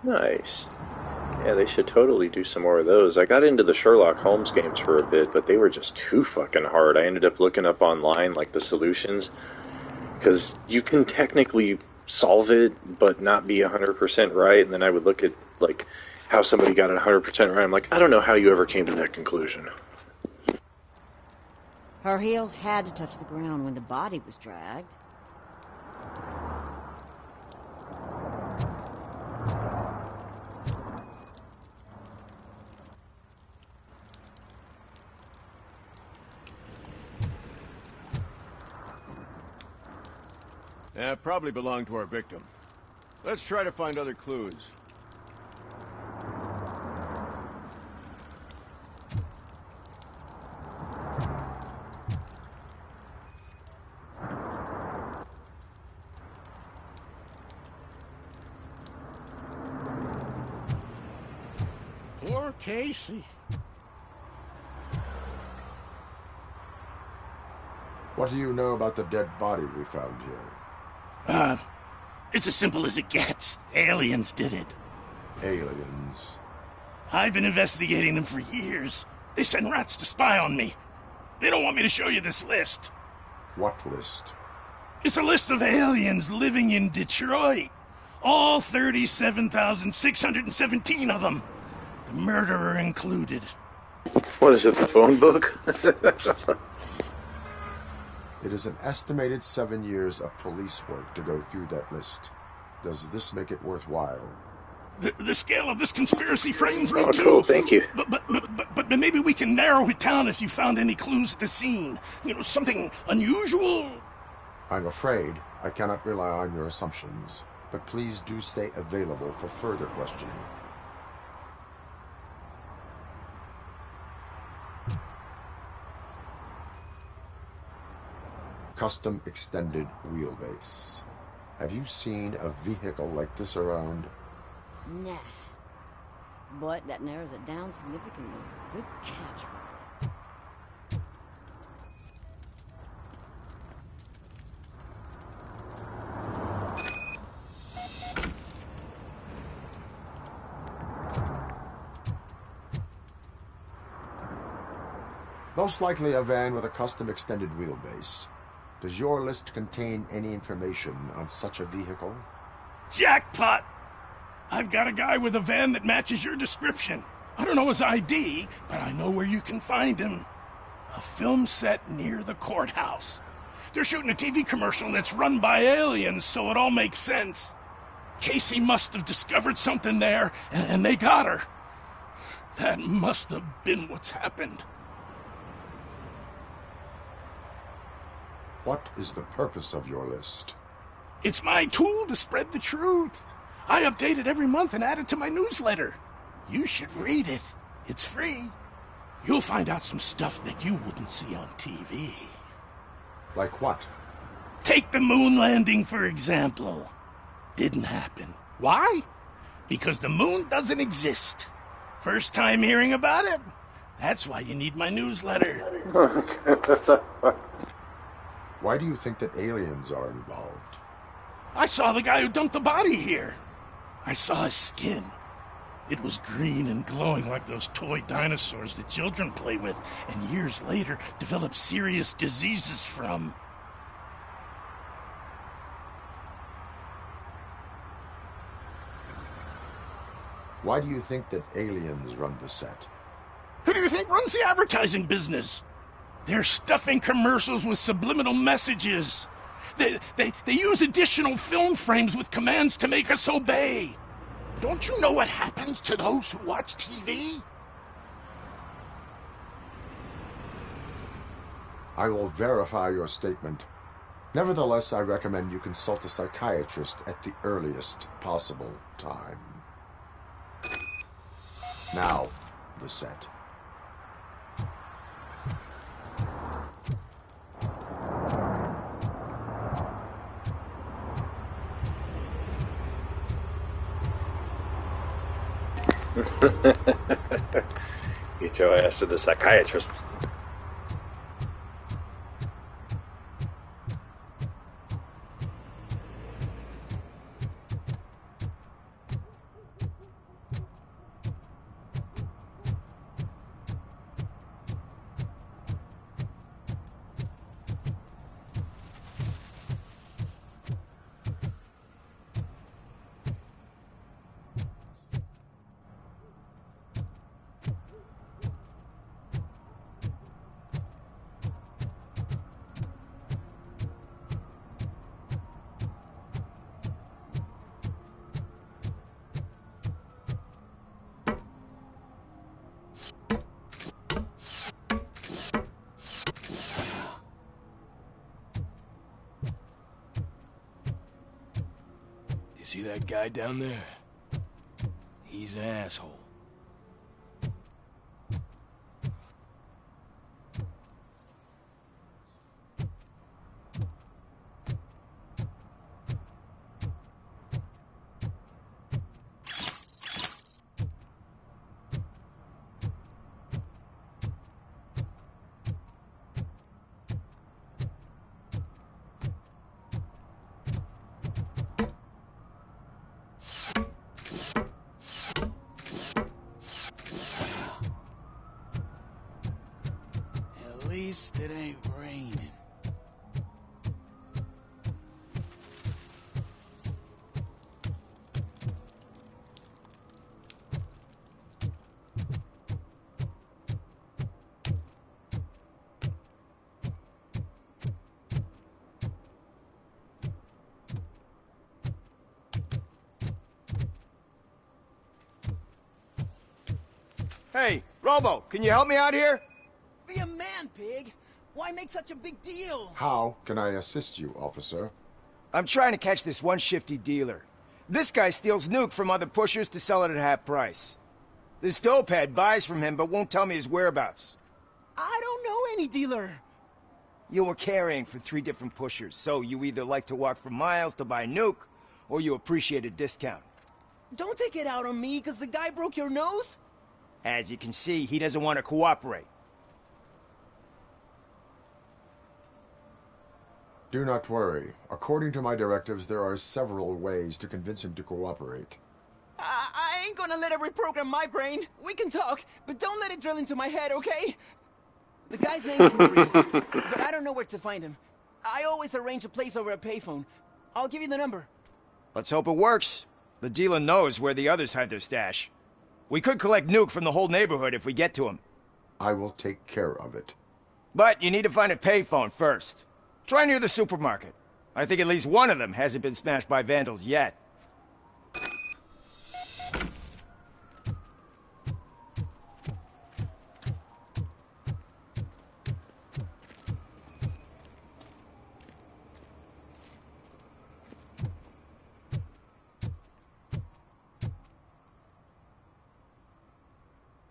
Nice. Yeah, they should totally do some more of those. I got into the Sherlock Holmes games for a bit, but they were just too fucking hard. I ended up looking up online, like, the solutions, because you can technically solve it, but not be 100% right, and then I would look at, like, how somebody got it 100% right. I'm like, I don't know how you ever came to that conclusion. Her heels had to touch the ground when the body was dragged. Yeah, probably belonged to our victim. Let's try to find other clues. Poor Casey. What do you know about the dead body we found here? It's as simple as it gets. Aliens did it. Aliens? I've been investigating them for years. They send rats to spy on me. They don't want me to show you this list. What list? It's a list of aliens living in Detroit. All 37,617 of them. The murderer included. What is it, the phone book? It is an estimated 7 years of police work to go through that list. Does this make it worthwhile? The scale of this conspiracy frightens me too. Cool, thank you. But maybe we can narrow it down if you found any clues at the scene. You know, something unusual. I'm afraid I cannot rely on your assumptions, but please do stay available for further questioning. Custom extended wheelbase. Have you seen a vehicle like this around? Nah. But that narrows it down significantly. Good catch, Robert. Most likely a van with a custom extended wheelbase. Does your list contain any information on such a vehicle? Jackpot! I've got a guy with a van that matches your description. I don't know his ID, but I know where you can find him. A film set near the courthouse. They're shooting a TV commercial and it's run by aliens, so it all makes sense. Casey must have discovered something there, and they got her. That must have been what's happened. What is the purpose of your list? It's my tool to spread the truth. I update it every month and add it to my newsletter. You should read it. It's free. You'll find out some stuff that you wouldn't see on TV. Like what? Take the moon landing, for example. Didn't happen. Why? Because the moon doesn't exist. First time hearing about it? That's why you need my newsletter. Why do you think that aliens are involved? I saw the guy who dumped the body here. I saw his skin. It was green and glowing like those toy dinosaurs that children play with and years later develop serious diseases from. Why do you think that aliens run the set? Who do you think runs the advertising business? They're stuffing commercials with subliminal messages. They use additional film frames with commands to make us obey. Don't you know what happens to those who watch TV? I will verify your statement. Nevertheless, I recommend you consult a psychiatrist at the earliest possible time. Now, the set. Get your ass to the psychiatrist. see that guy down there? He's an asshole. At least it ain't raining. Hey, Robo, can you help me out here? Be a man, Pig. Why make such a big deal? How can I assist you, officer? I'm trying to catch this one shifty dealer. This guy steals nuke from other pushers to sell it at half price. This dopehead buys from him but won't tell me his whereabouts. I don't know any dealer. You were carrying for 3 different pushers, so you either like to walk for miles to buy nuke, or you appreciate a discount. Don't take it out on me because the guy broke your nose. As you can see, he doesn't want to cooperate. Do not worry. According to my directives, there are several ways to convince him to cooperate. I ain't gonna let it reprogram my brain. We can talk, but don't let it drill into my head, okay? The guy's name's Maurice, but I don't know where to find him. I always arrange a place over a payphone. I'll give you the number. Let's hope it works. The dealer knows where the others hide their stash. We could collect nuke from the whole neighborhood if we get to him. I will take care of it. But you need to find a payphone first. Try near the supermarket. I think at least one of them hasn't been smashed by vandals yet.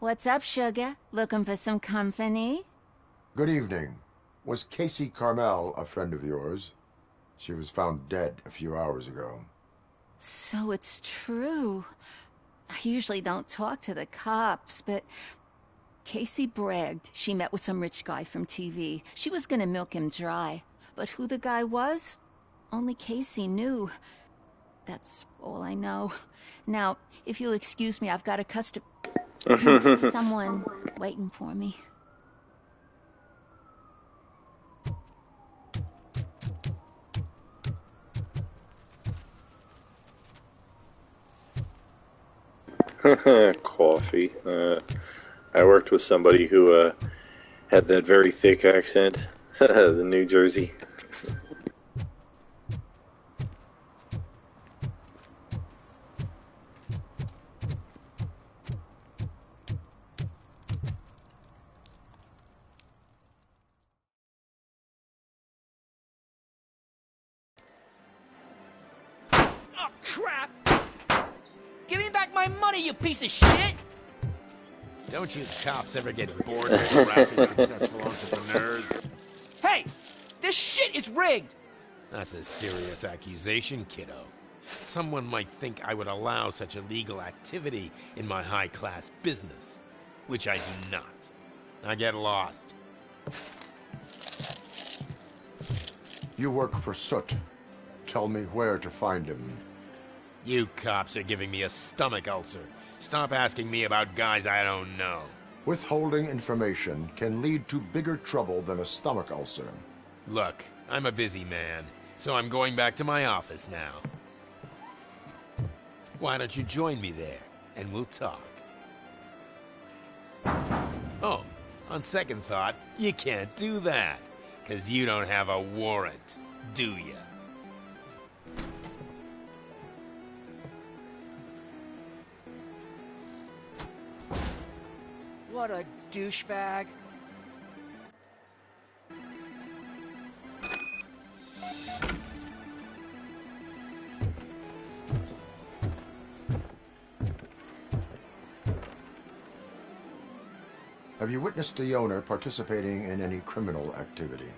What's up, sugar? Looking for some company? Good evening. Was Casey Carmel a friend of yours? She was found dead a few hours ago. So it's true. I usually don't talk to the cops, but Casey bragged she met with some rich guy from TV. She was gonna milk him dry. But who the guy was? Only Casey knew. That's all I know. Now, if you'll excuse me, I've got a someone waiting for me. Coffee. I worked with somebody who had that very thick accent. The New Jersey. Oh, crap! Give me back my money, you piece of shit! Don't you cops ever get bored of harassing successful entrepreneurs? Hey! This shit is rigged! That's a serious accusation, kiddo. Someone might think I would allow such illegal activity in my high-class business, which I do not. I get lost. You work for Soot. Tell me where to find him. You cops are giving me a stomach ulcer. Stop asking me about guys I don't know. Withholding information can lead to bigger trouble than a stomach ulcer. Look, I'm a busy man, so I'm going back to my office now. Why don't you join me there, and we'll talk. Oh, on second thought, you can't do that, 'cause you don't have a warrant, do ya? What a douchebag. Have you witnessed the owner participating in any criminal activity?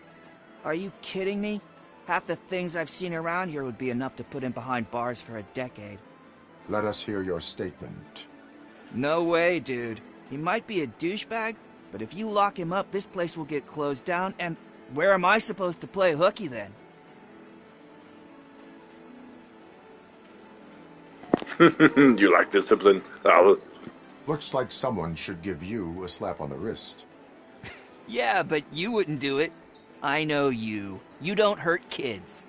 Are you kidding me? Half the things I've seen around here would be enough to put him behind bars for a decade. Let us hear your statement. No way, dude. He might be a douchebag, but if you lock him up, this place will get closed down, and where am I supposed to play hooky then? You lack discipline. Looks like someone should give you a slap on the wrist. Yeah, but you wouldn't do it. I know you. You don't hurt kids.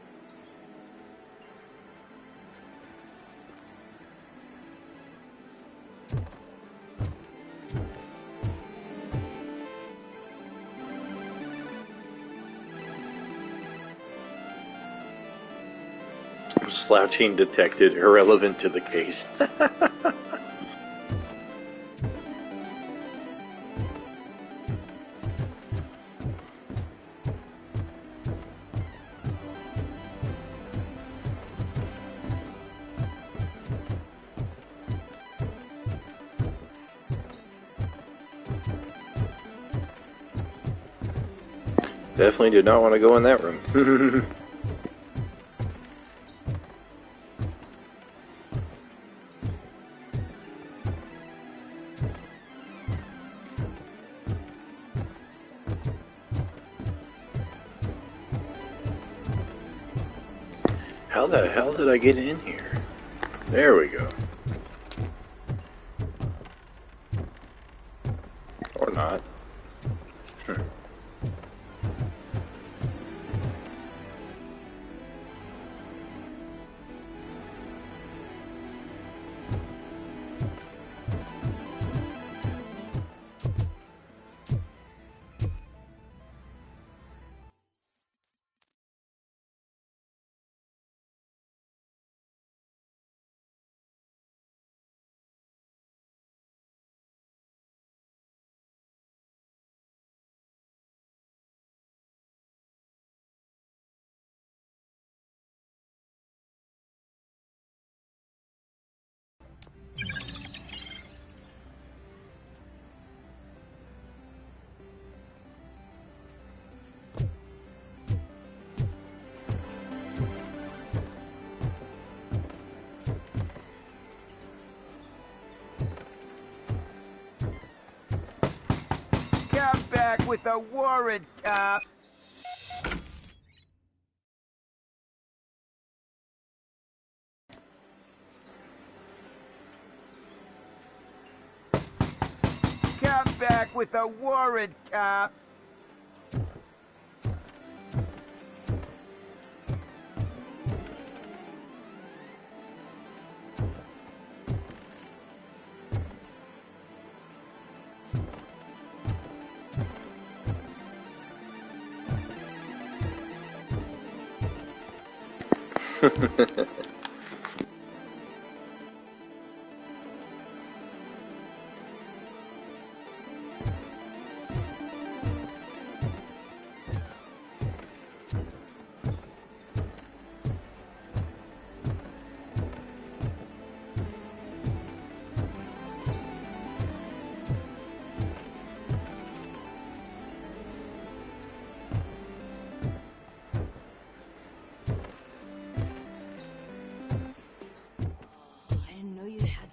Slouching detected, irrelevant to the case. Definitely did not want to go in that room. How the hell did I get in here? There we go. Or not. Come back with a warrant, cop. Come back with a warrant, cop.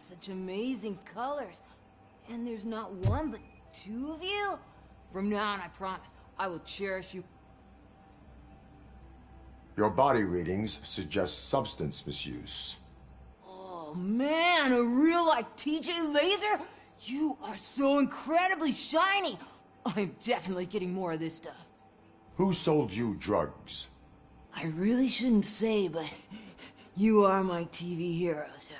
Such amazing colors. And there's not one, but two of you? From now on, I promise, I will cherish you. Your body readings suggest substance misuse. Oh man, a real like TJ Laser? You are so incredibly shiny. I'm definitely getting more of this stuff. Who sold you drugs? I really shouldn't say, but you are my TV heroes.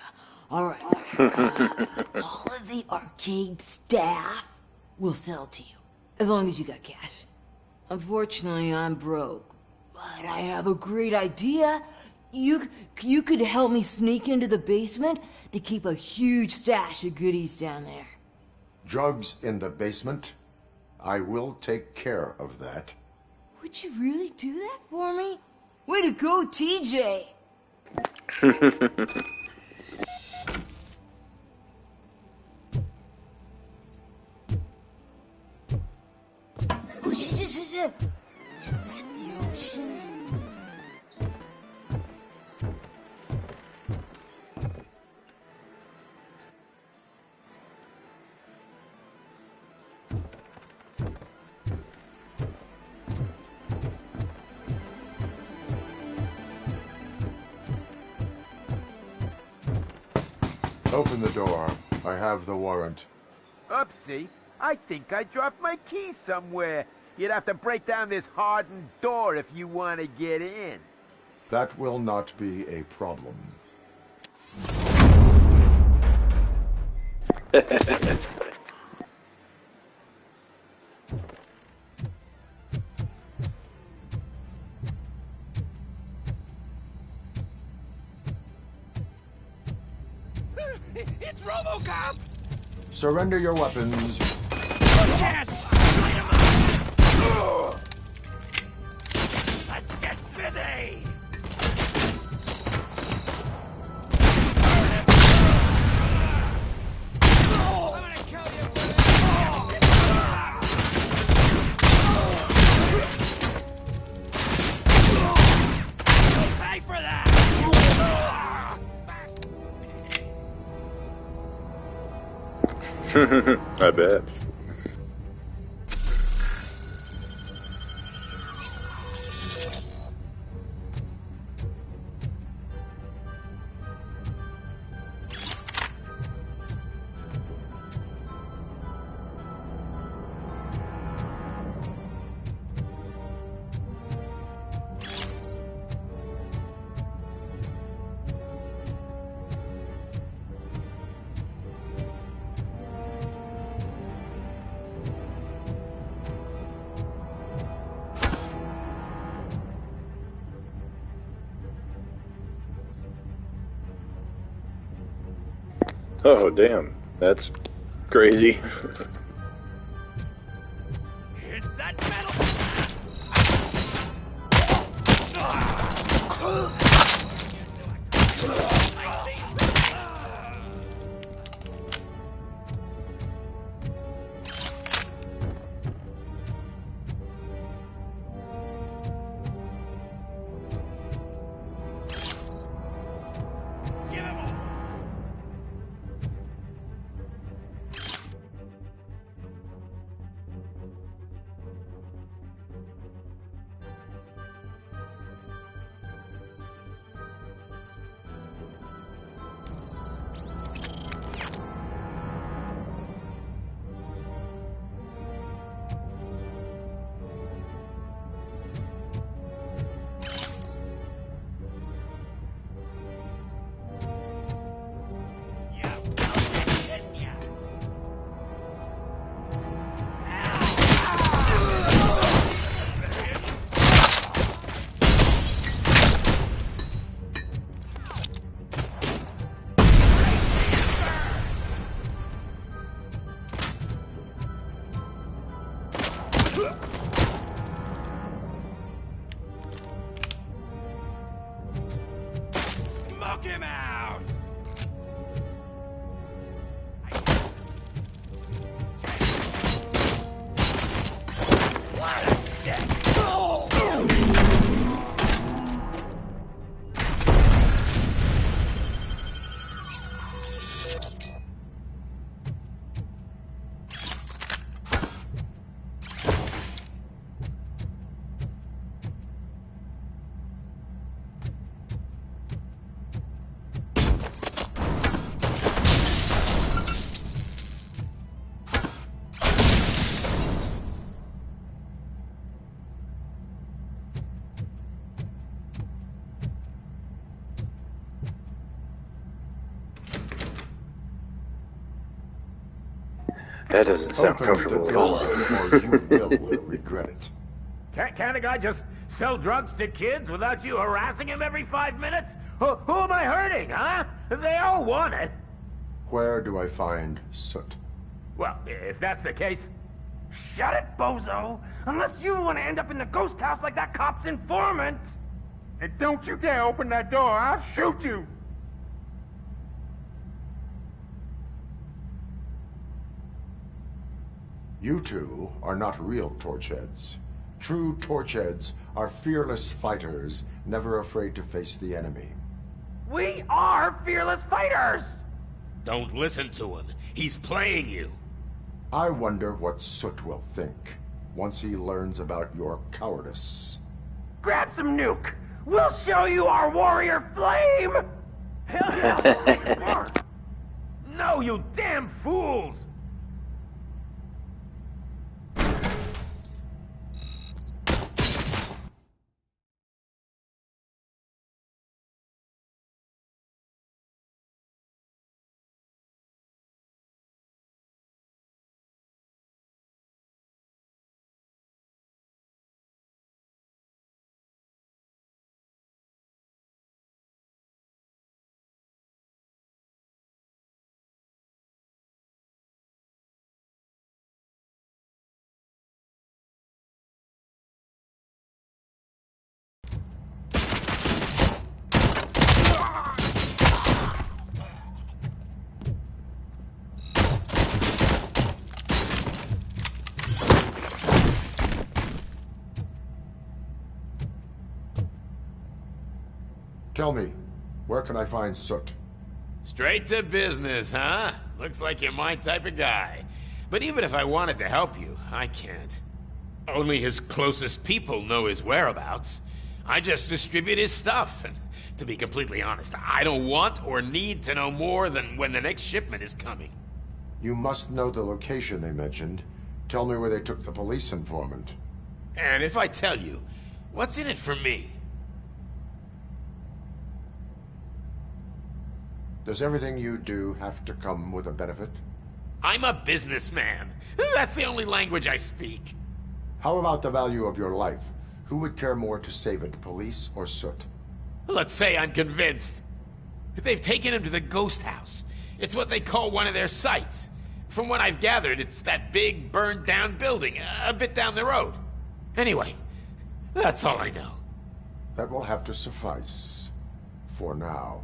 Alright, all of the arcade staff will sell to you, as long as you got cash. Unfortunately, I'm broke, but I have a great idea. You could help me sneak into the basement to keep a huge stash of goodies down there. Drugs in the basement? I will take care of that. Would you really do that for me? Way to go, TJ! Open the door. I have the warrant. Oopsie. I think I dropped my key somewhere. You'd have to break down this hardened door if you want to get in. That will not be a problem. It's RoboCop! Surrender your weapons. Chance! Let's get busy! Pay for that! I bet. Oh, damn. That's crazy. It's that metal! Smoke him out! What a dick! That doesn't sound comfortable at all. Or you will regret it. Can't a guy just sell drugs to kids without you harassing him every 5 minutes? Who am I hurting, huh? They all want it. Where do I find Soot? Well, if that's the case, shut it, bozo! Unless you want to end up in the ghost house like that cop's informant! And don't you dare open that door, I'll shoot you! You two are not real torchheads. True torchheads are fearless fighters, never afraid to face the enemy. We are fearless fighters! Don't listen to him. He's playing you. I wonder what Soot will think once he learns about your cowardice. Grab some nuke! We'll show you our warrior flame! Hell yeah! No, you damn fools! Tell me, where can I find Soot? Straight to business, huh? Looks like you're my type of guy. But even if I wanted to help you, I can't. Only his closest people know his whereabouts. I just distribute his stuff, and to be completely honest, I don't want or need to know more than when the next shipment is coming. You must know the location they mentioned. Tell me where they took the police informant. And if I tell you, what's in it for me? Does everything you do have to come with a benefit? I'm a businessman. That's the only language I speak. How about the value of your life? Who would care more to save it, police or Soot? Let's say I'm convinced. They've taken him to the ghost house. It's what they call one of their sites. From what I've gathered, it's that big, burned-down building, a bit down the road. Anyway, that's all I know. That will have to suffice. For now.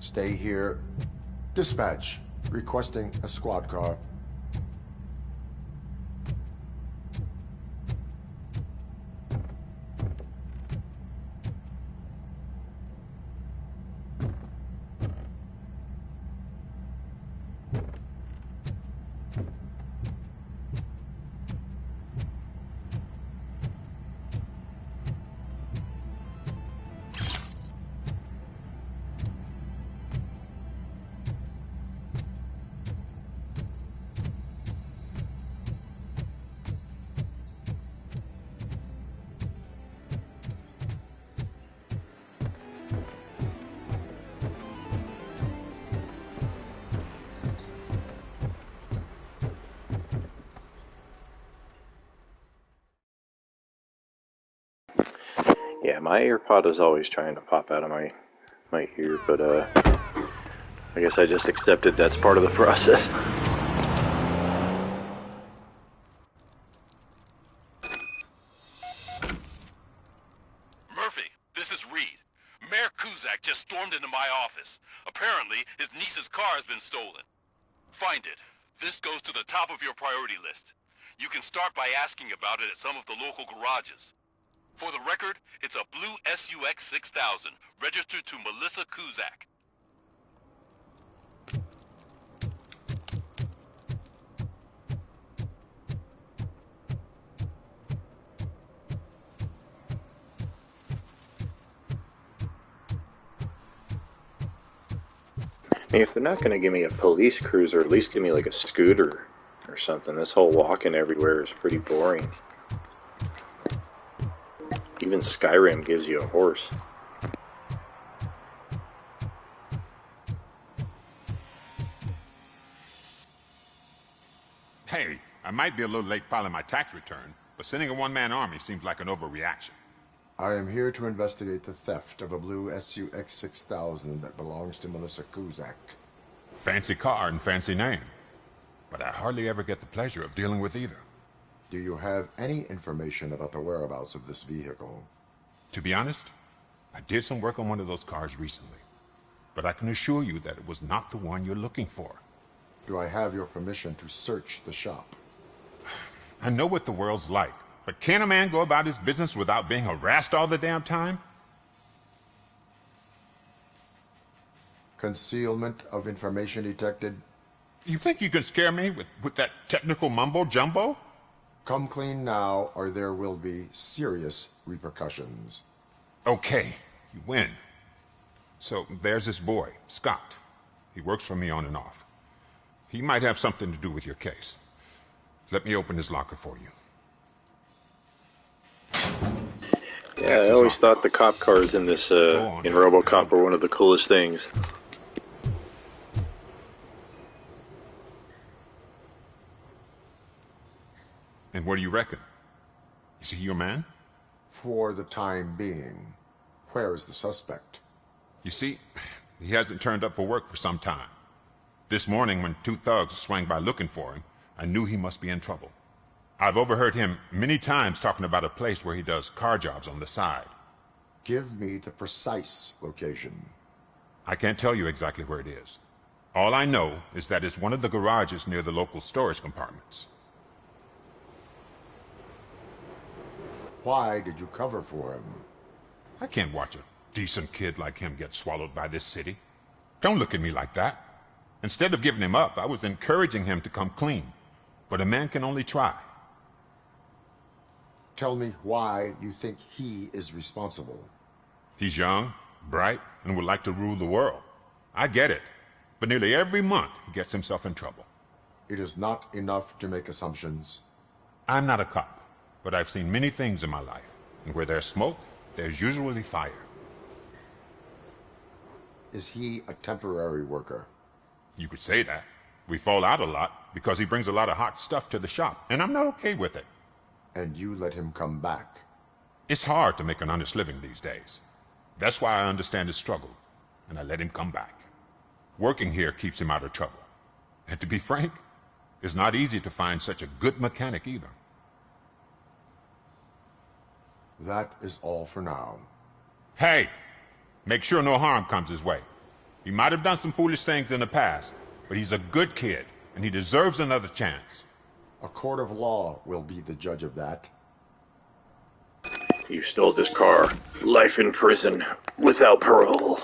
Stay here. Dispatch. Requesting a squad car. Yeah, my AirPod is always trying to pop out of my ear, but I guess I just accepted that's part of the process. Murphy, this is Reed. Mayor Kuzak just stormed into my office. Apparently, his niece's car has been stolen. Find it. This goes to the top of your priority list. You can start by asking about it at some of the local garages. For the record, it's a blue SUX 6000, registered to Melissa Kuzak. Hey, if they're not going to give me a police cruiser, at least give me like a scooter or something. This whole walking everywhere is pretty boring. Even Skyrim gives you a horse. Hey, I might be a little late filing my tax return, but sending a one-man army seems like an overreaction. I am here to investigate the theft of a blue SUX 6000 that belongs to Melissa Kuzak. Fancy car and fancy name. But I hardly ever get the pleasure of dealing with either. Do you have any information about the whereabouts of this vehicle? To be honest, I did some work on one of those cars recently. But I can assure you that it was not the one you're looking for. Do I have your permission to search the shop? I know what the world's like, but can a man go about his business without being harassed all the damn time? Concealment of information detected. You think you can scare me with that technical mumbo-jumbo? Come clean now, or there will be serious repercussions. Okay, you win. So there's this boy, Scott. He works for me on and off. He might have something to do with your case. Let me open his locker for you. Yeah, I always thought the cop cars in this, in RoboCop were one of the coolest things. And what do you reckon? Is he your man? For the time being. Where is the suspect? You see, he hasn't turned up for work for some time. This morning, when two thugs swang by looking for him, I knew he must be in trouble. I've overheard him many times talking about a place where he does car jobs on the side. Give me the precise location. I can't tell you exactly where it is. All I know is that it's one of the garages near the local storage compartments. Why did you cover for him? I can't watch a decent kid like him get swallowed by this city. Don't look at me like that. Instead of giving him up, I was encouraging him to come clean. But a man can only try. Tell me why you think he is responsible. He's young, bright, and would like to rule the world. I get it. But nearly every month, he gets himself in trouble. It is not enough to make assumptions. I'm not a cop, but I've seen many things in my life. And where there's smoke, there's usually fire. Is he a temporary worker? You could say that. We fall out a lot because he brings a lot of hot stuff to the shop, and I'm not okay with it. And you let him come back? It's hard to make an honest living these days. That's why I understand his struggle, and I let him come back. Working here keeps him out of trouble. And to be frank, it's not easy to find such a good mechanic either. That is all for now. Hey! Make sure no harm comes his way. He might have done some foolish things in the past, but he's a good kid, and he deserves another chance. A court of law will be the judge of that. You stole this car. Life in prison without parole.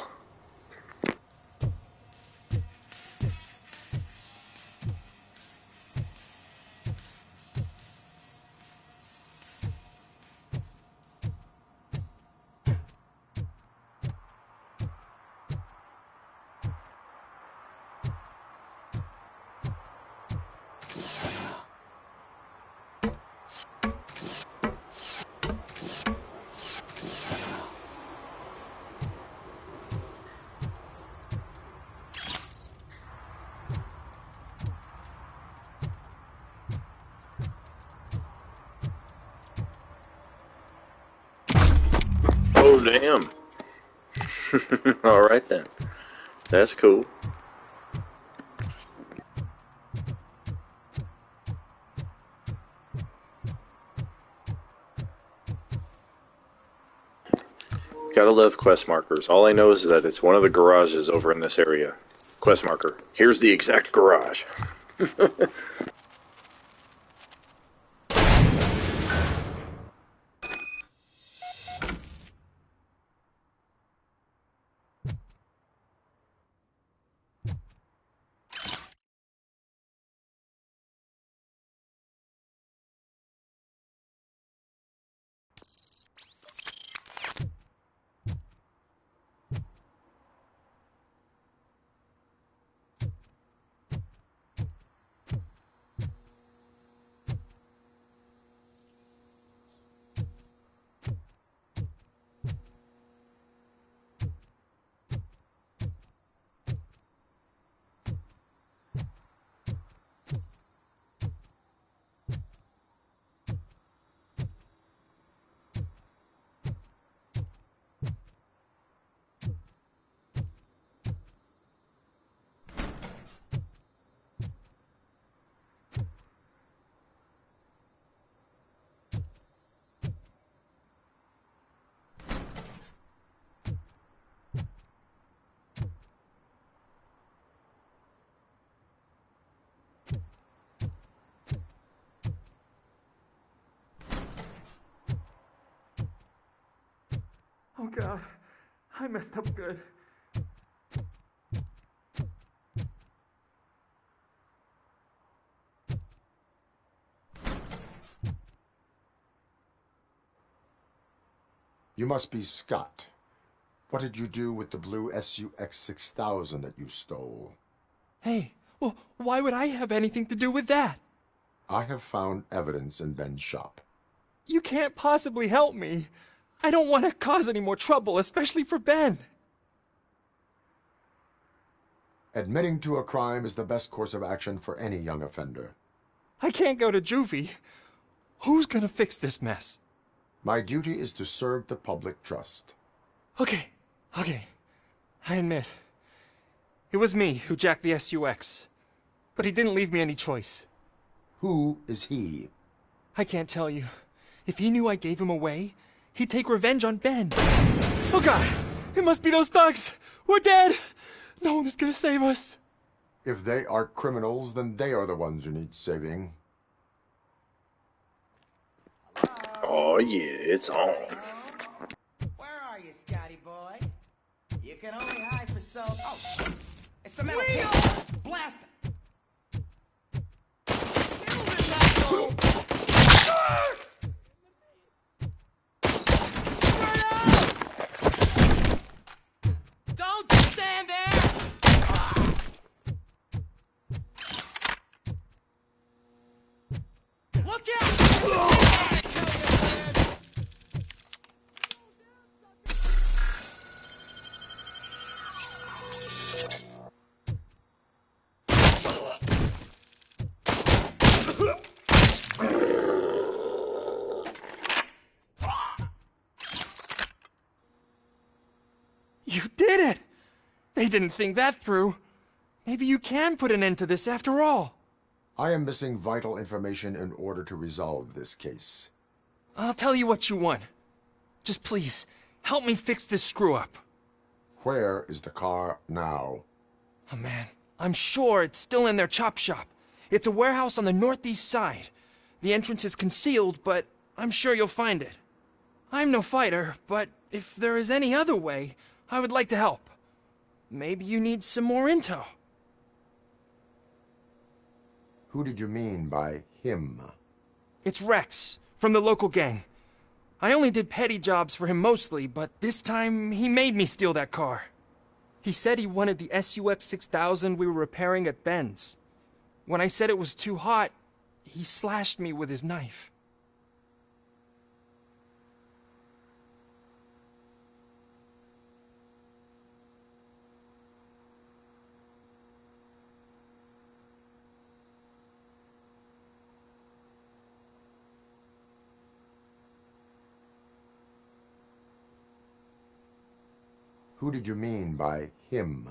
Oh, damn. Alright then. That's cool. Gotta love quest markers. All I know is that it's one of the garages over in this area. Quest marker. Here's the exact garage. Oh, God. I messed up good. You must be Scott. What did you do with the blue SUX 6000 that you stole? Hey, well, why would I have anything to do with that? I have found evidence in Ben's shop. You can't possibly help me. I don't want to cause any more trouble, especially for Ben. Admitting to a crime is the best course of action for any young offender. I can't go to juvie. Who's gonna fix this mess? My duty is to serve the public trust. Okay. I admit. It was me who jacked the SUX. But he didn't leave me any choice. Who is he? I can't tell you. If he knew I gave him away, he'd take revenge on Ben. Oh God! It must be those thugs! We're dead! No one is gonna save us. If they are criminals, then they are the ones who need saving. Oh yeah, it's on. Where are you, Scotty boy? You can only hide for so... Oh, it's the metal pig. Blast him. Don't stand there! Look out! You did it! They didn't think that through. Maybe you can put an end to this after all. I am missing vital information in order to resolve this case. I'll tell you what you want. Just please, help me fix this screw-up. Where is the car now? Oh man, I'm sure it's still in their chop shop. It's a warehouse on the northeast side. The entrance is concealed, but I'm sure you'll find it. I'm no fighter, but if there is any other way, I would like to help. Maybe you need some more intel. Who did you mean by him? It's Rex, from the local gang. I only did petty jobs for him mostly, but this time he made me steal that car. He said he wanted the SUX 6000 we were repairing at Ben's. When I said it was too hot, he slashed me with his knife. Who did you mean by him?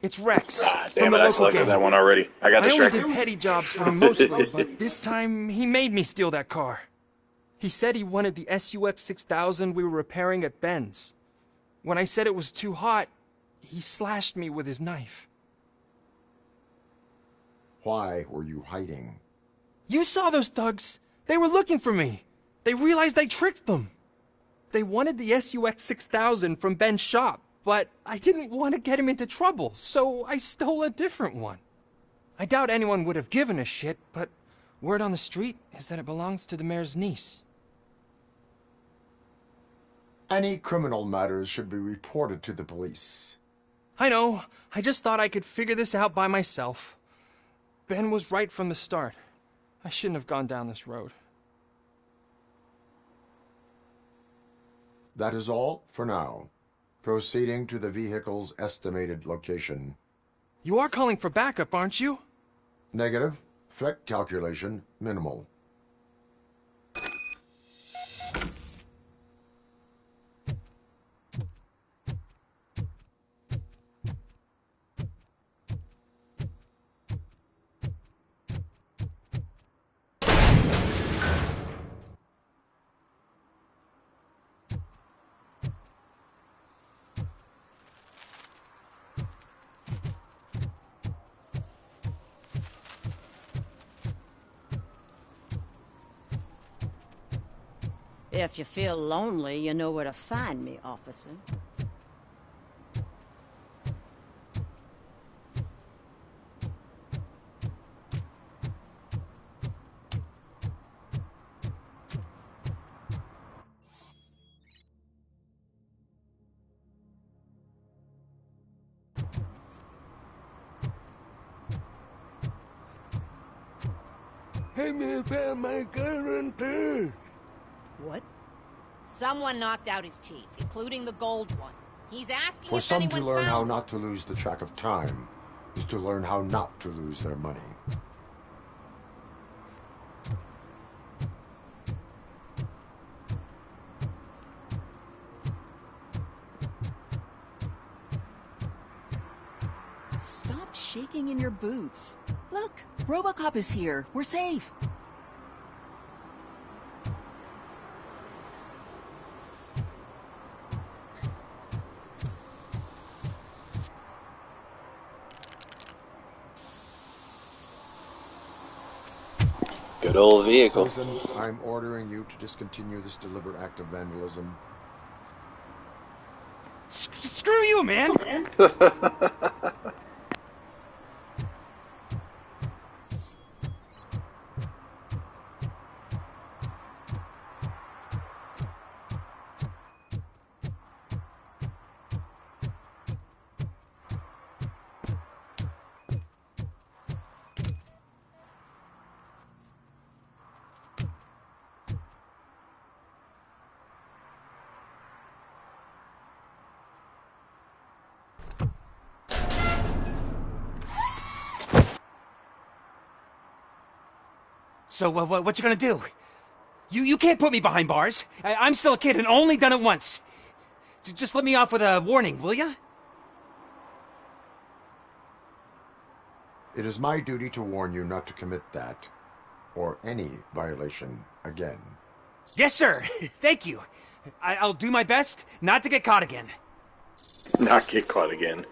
It's Rex. Ah, from damn the it, I local selected gang. that one already. I got distracted. I only did petty jobs for him mostly, but this time he made me steal that car. He said he wanted the SUX 6000 we were repairing at Ben's. When I said it was too hot, he slashed me with his knife. Why were you hiding? You saw those thugs. They were looking for me. They realized I tricked them. They wanted the SUX 6000 from Ben's shop, but I didn't want to get him into trouble, so I stole a different one. I doubt anyone would have given a shit, but word on the street is that it belongs to the mayor's niece. Any criminal matters should be reported to the police. I know. I just thought I could figure this out by myself. Ben was right from the start. I shouldn't have gone down this road. That is all for now. Proceeding to the vehicle's estimated location. You are calling for backup, aren't you? Negative. Threat calculation minimal. If you feel lonely, you know where to find me, officer. Hey man, found my gun on purse. What? Someone knocked out his teeth, including the gold one. He's asking For if some anyone to learn found how not to lose the track of time is to learn how not to lose their money. Stop shaking in your boots. Look, RoboCop is here. We're safe. Good old vehicle. Citizen, I'm ordering you to discontinue this deliberate act of vandalism. Screw you, man! So, what you gonna do? You can't put me behind bars. I'm still a kid and only done it once. Just let me off with a warning, will ya? It is my duty to warn you not to commit that, or any violation, again. Yes, sir. Thank you. I'll do my best not to get caught again. Not get caught again.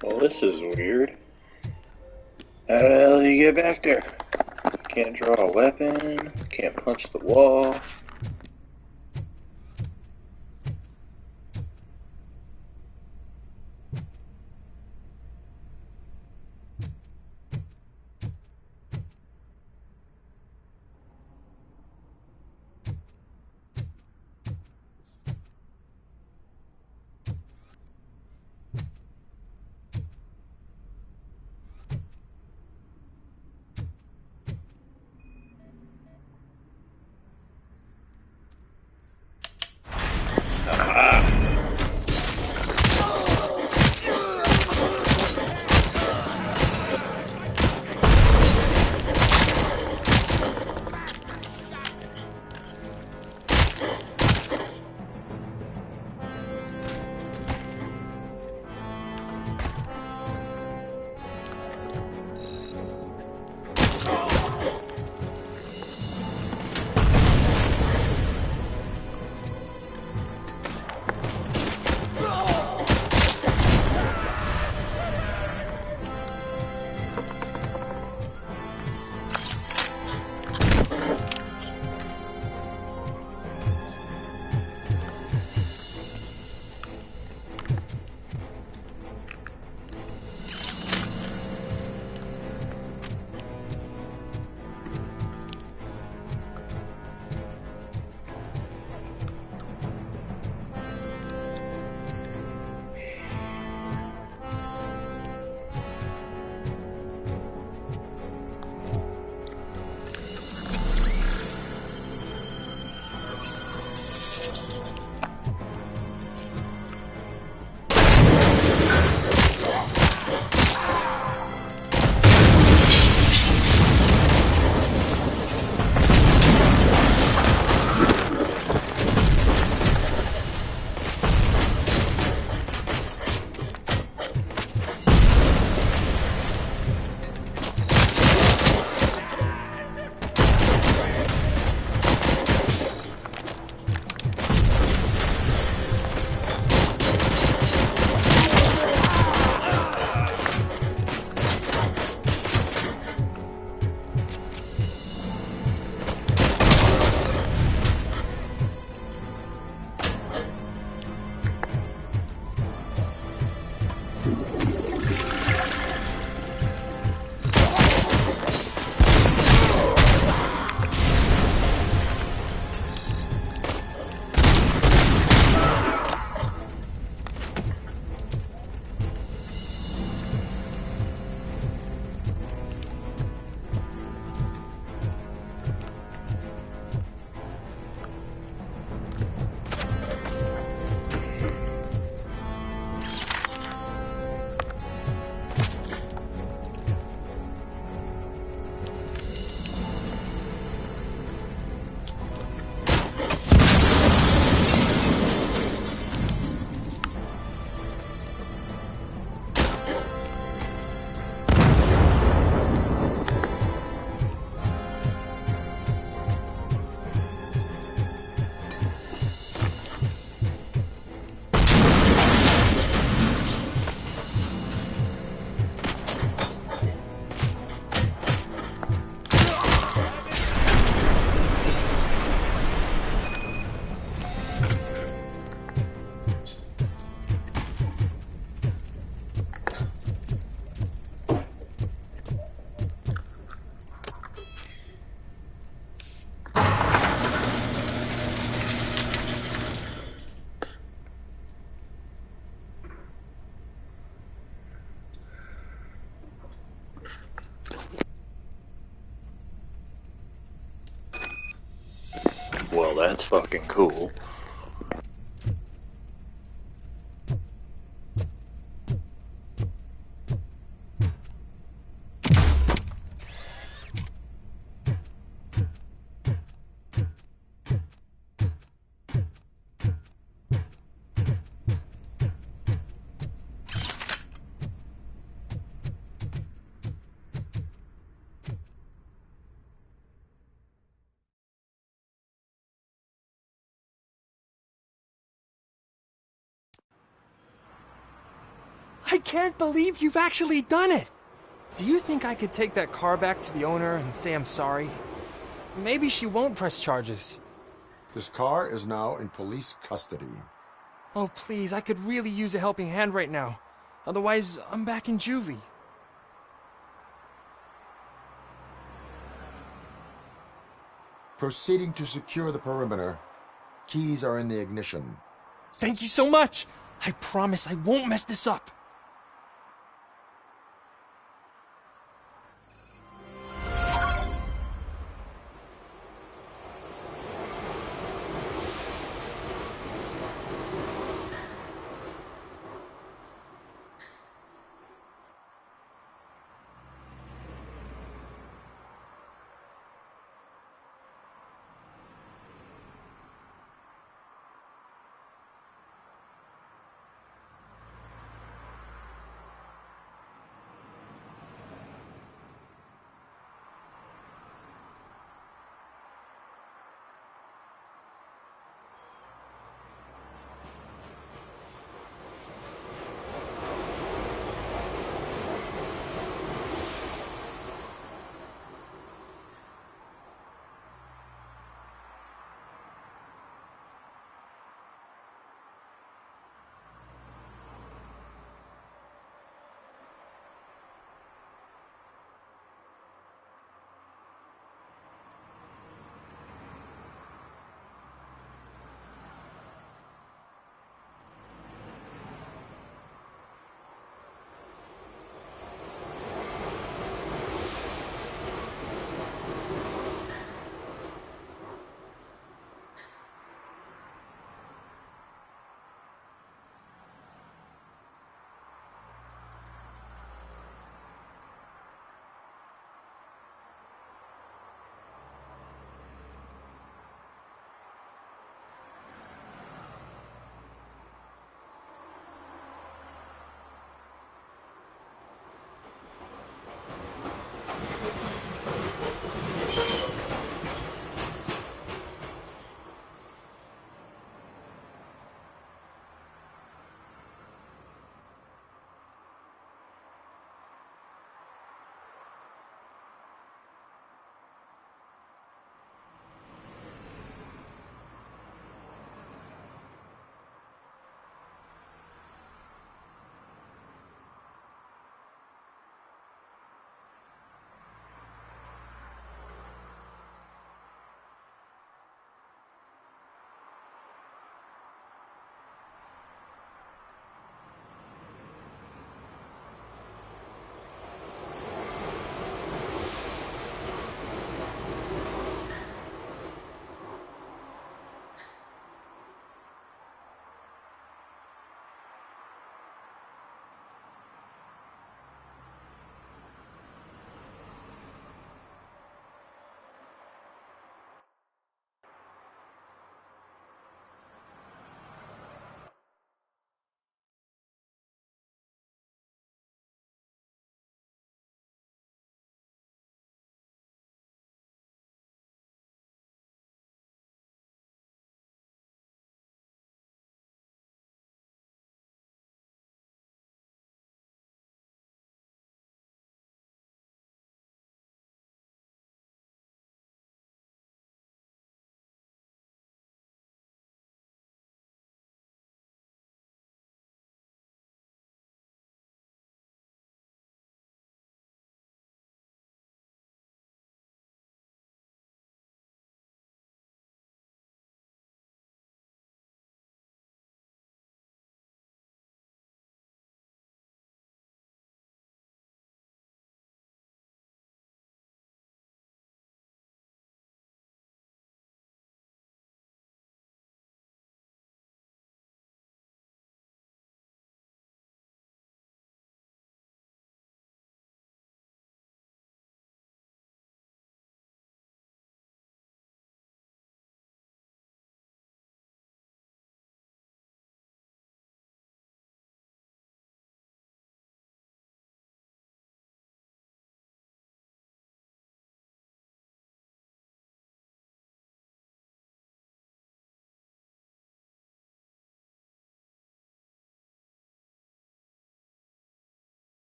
Well, this is weird. How the hell do you get back there? Can't draw a weapon, can't punch the wall. fucking cool. I can't believe you've actually done it! Do you think I could take that car back to the owner and say I'm sorry? Maybe she won't press charges. This car is now in police custody. Oh, please, I could really use a helping hand right now. Otherwise, I'm back in juvie. Proceeding to secure the perimeter. Keys are in the ignition. Thank you so much! I promise I won't mess this up.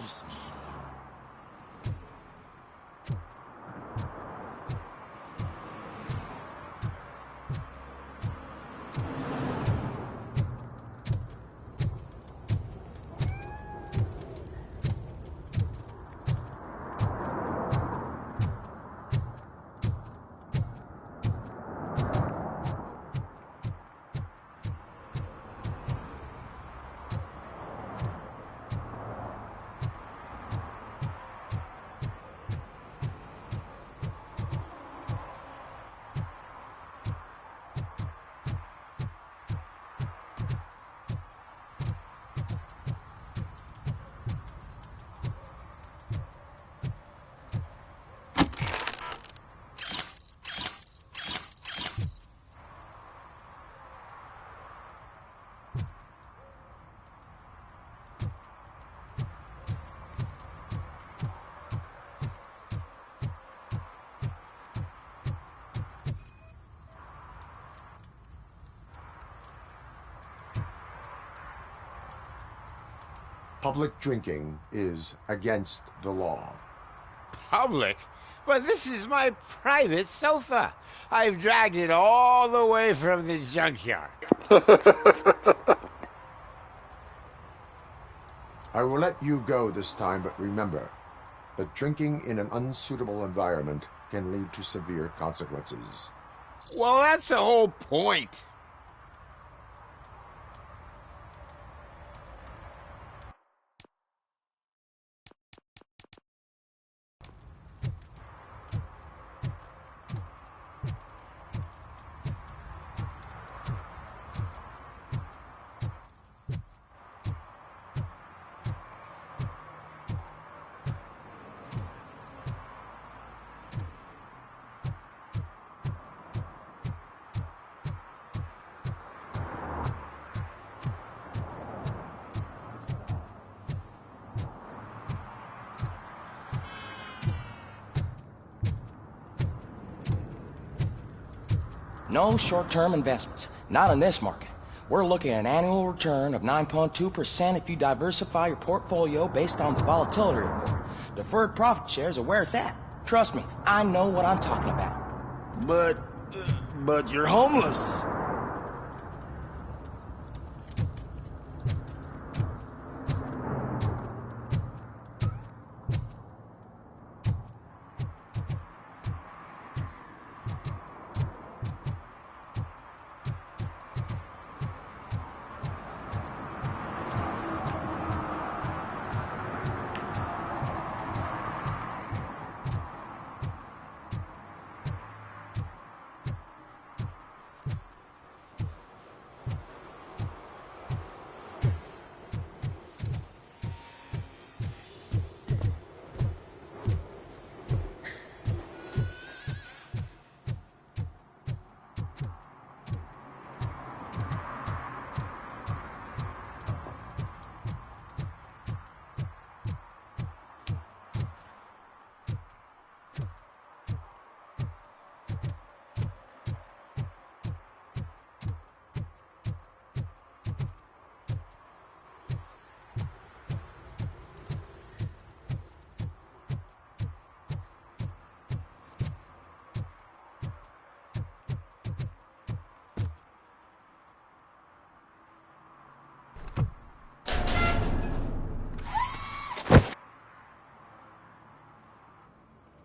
listening. Public drinking is against the law. Public? But this is my private sofa. I've dragged it all the way from the junkyard. I will let you go this time, but remember that drinking in an unsuitable environment can lead to severe consequences. Well, that's the whole point. No short-term investments, not in this market. We're looking at an annual return of 9.2% if you diversify your portfolio based on the volatility report. Deferred profit shares are where it's at. Trust me, I know what I'm talking about. But you're homeless.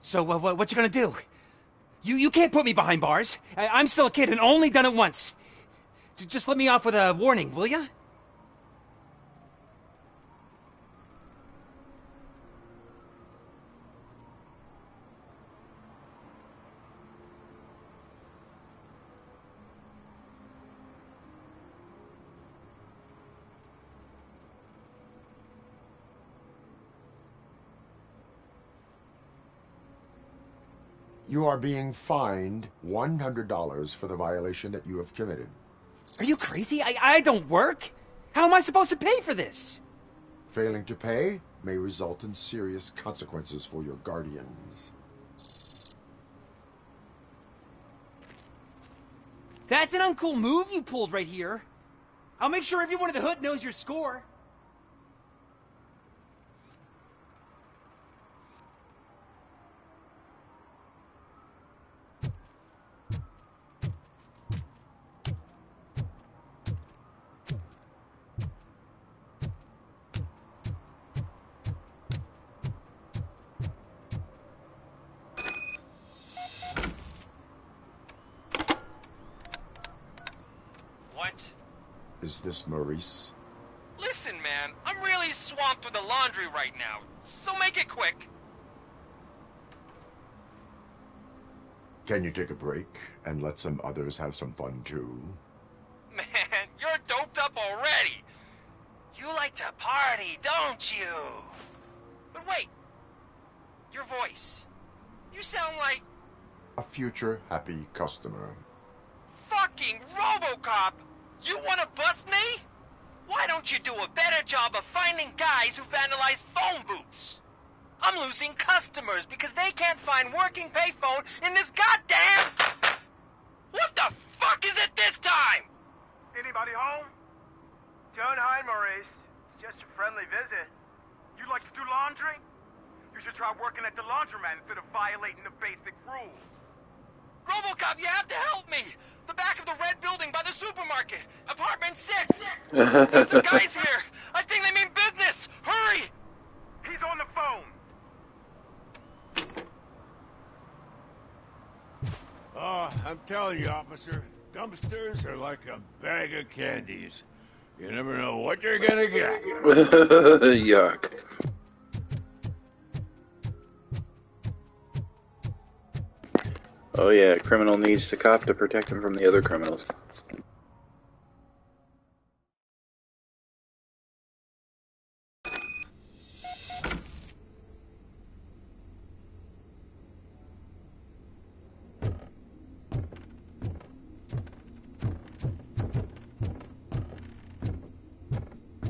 So, what you gonna do? You can't put me behind bars. I'm still a kid and only done it once. Just let me off with a warning, will ya? You are being fined $100 for the violation that you have committed. Are you crazy? I don't work. How am I supposed to pay for this? Failing to pay may result in serious consequences for your guardians. That's an uncool move you pulled right here. I'll make sure everyone in the hood knows your score. Is this Maurice? Listen, man, I'm really swamped with the laundry right now, so make it quick. Can you take a break and let some others have some fun too? Man, you're doped up already. You like to party, don't you? But wait, your voice. You sound like... A future happy customer. Fucking RoboCop! You wanna bust me? Why don't you do a better job of finding guys who vandalize phone booths? I'm losing customers because they can't find working payphone in this goddamn... What the fuck is it this time? Anybody home? Don't hide, Maurice. It's just a friendly visit. You like to do laundry? You should try working at the laundromat instead of violating the basic rules. RoboCop, you have to help me! The back of the red building by the supermarket. Apartment 6. There's some guys here. I think they mean business. Hurry! He's on the phone. Oh, I'm telling you, officer, dumpsters are like a bag of candies. You never know what you're gonna get. Yuck. Oh yeah, a criminal needs a cop to protect him from the other criminals.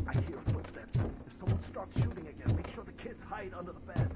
I hear footsteps. If someone starts shooting again, make sure the kids hide under the bed.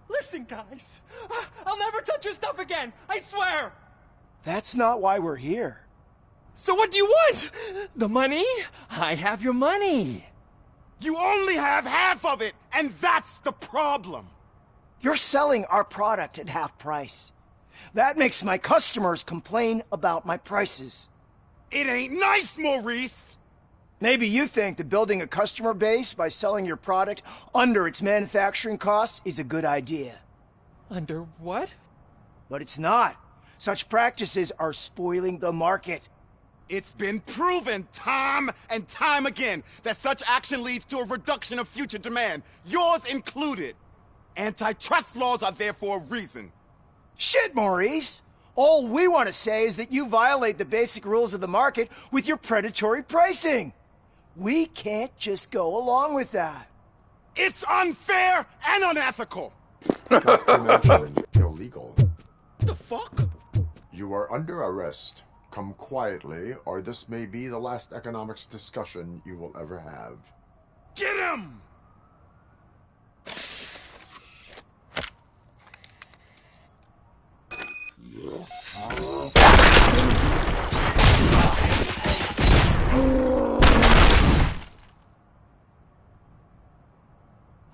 Listen, guys. I'll never touch your stuff again. I swear. That's not why we're here. So what do you want? The money? I have your money. You only have half of it, and that's the problem. You're selling our product at half price. That makes my customers complain about my prices. It ain't nice, Maurice! Maybe you think that building a customer base by selling your product under its manufacturing costs is a good idea. Under what? But it's not. Such practices are spoiling the market. It's been proven time and time again that such action leads to a reduction of future demand, yours included. Antitrust laws are there for a reason. Shit, Maurice! All we want to say is that you violate the basic rules of the market with your predatory pricing. We can't just go along with that. It's unfair and unethical! Not to mention illegal. The fuck? You are under arrest. Come quietly, or this may be the last economics discussion you will ever have. Get him!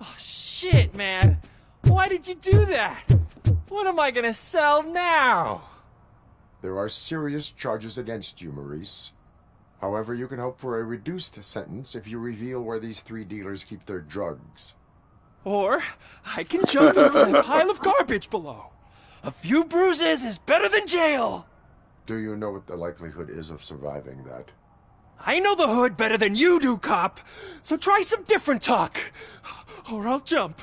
Oh, shit, man. Why did you do that? What am I gonna sell now? There are serious charges against you, Maurice. However, you can hope for a reduced sentence if you reveal where these 3 dealers keep their drugs. Or I can jump into that pile of garbage below. A few bruises is better than jail. Do you know what the likelihood is of surviving that? I know the hood better than you do, cop. So try some different talk, or I'll jump.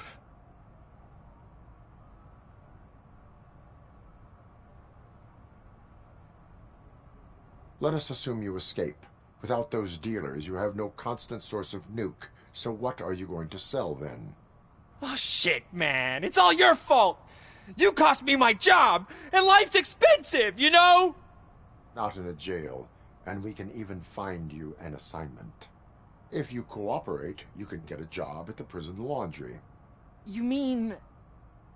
Let us assume you escape. Without those dealers, you have no constant source of nuke. So what are you going to sell then? Oh, shit, man. It's all your fault. You cost me my job, and life's expensive, you know? Not in a jail, and we can even find you an assignment. If you cooperate, you can get a job at the prison laundry. You mean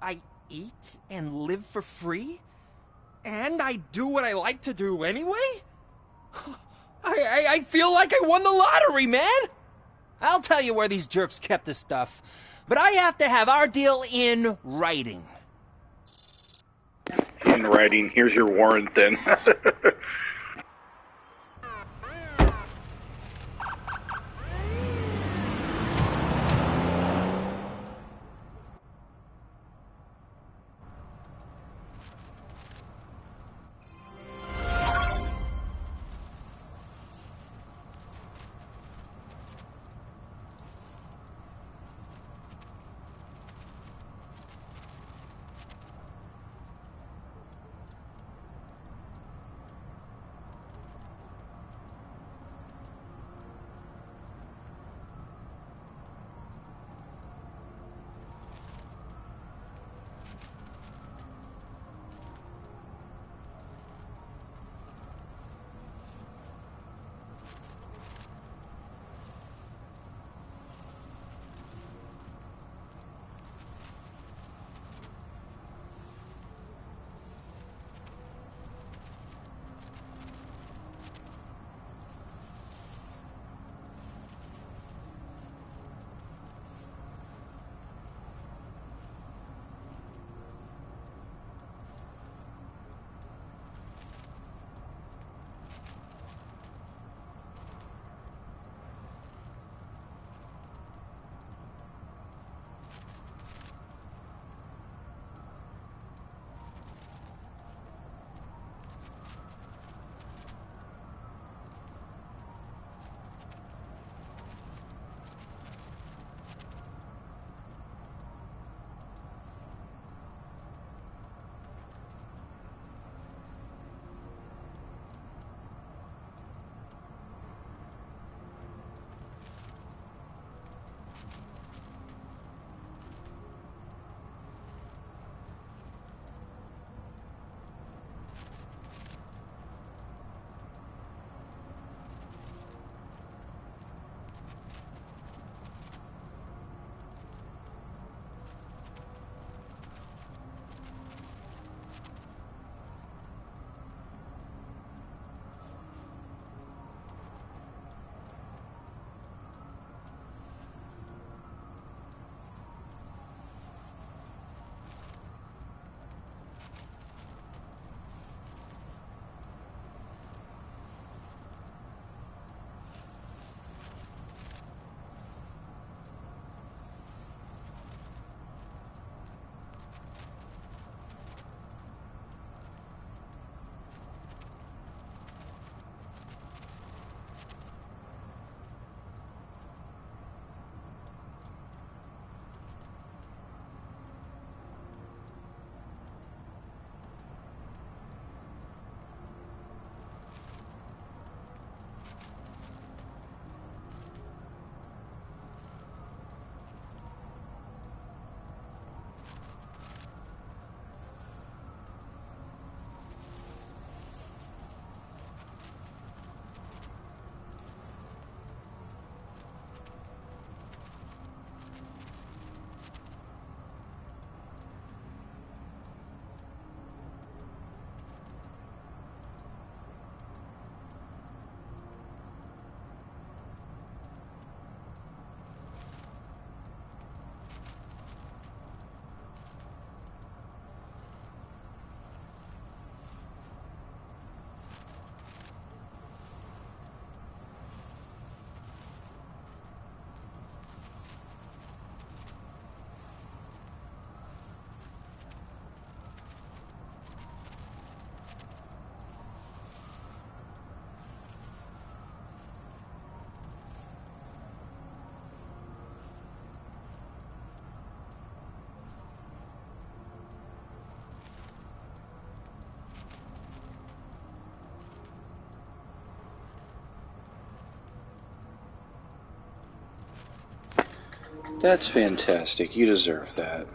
I eat and live for free? And I do what I like to do anyway? I feel like I won the lottery, man! I'll tell you where these jerks kept the stuff, but I have to have our deal in writing. In writing, here's your warrant then. That's fantastic. You deserve that.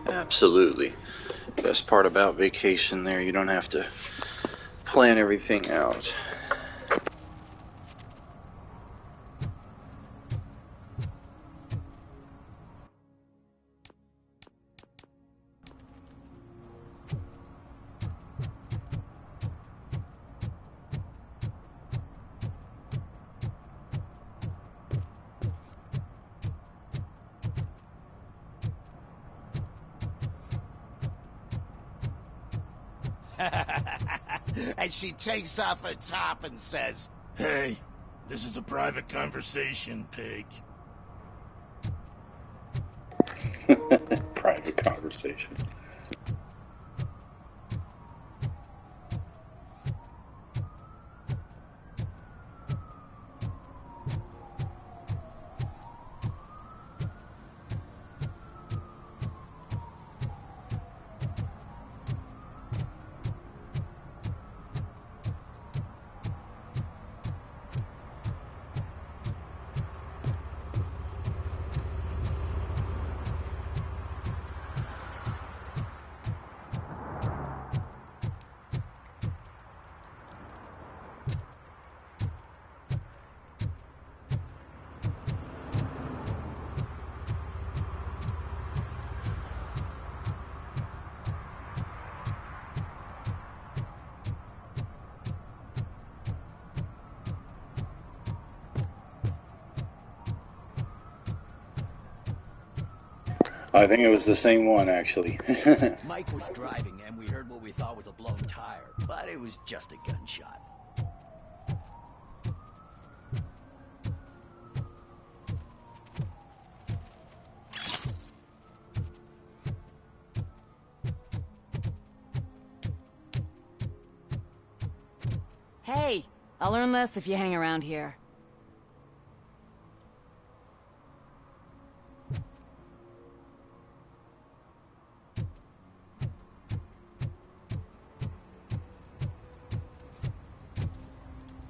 Absolutely. Best part about vacation there, you don't have to plan everything out. And she takes off her top and says, "Hey, this is a private conversation, pig." Private conversation. I think it was the same one, actually. Mike was driving, and we heard what we thought was a blown tire, but it was just a gunshot. Hey, I'll learn less if you hang around here.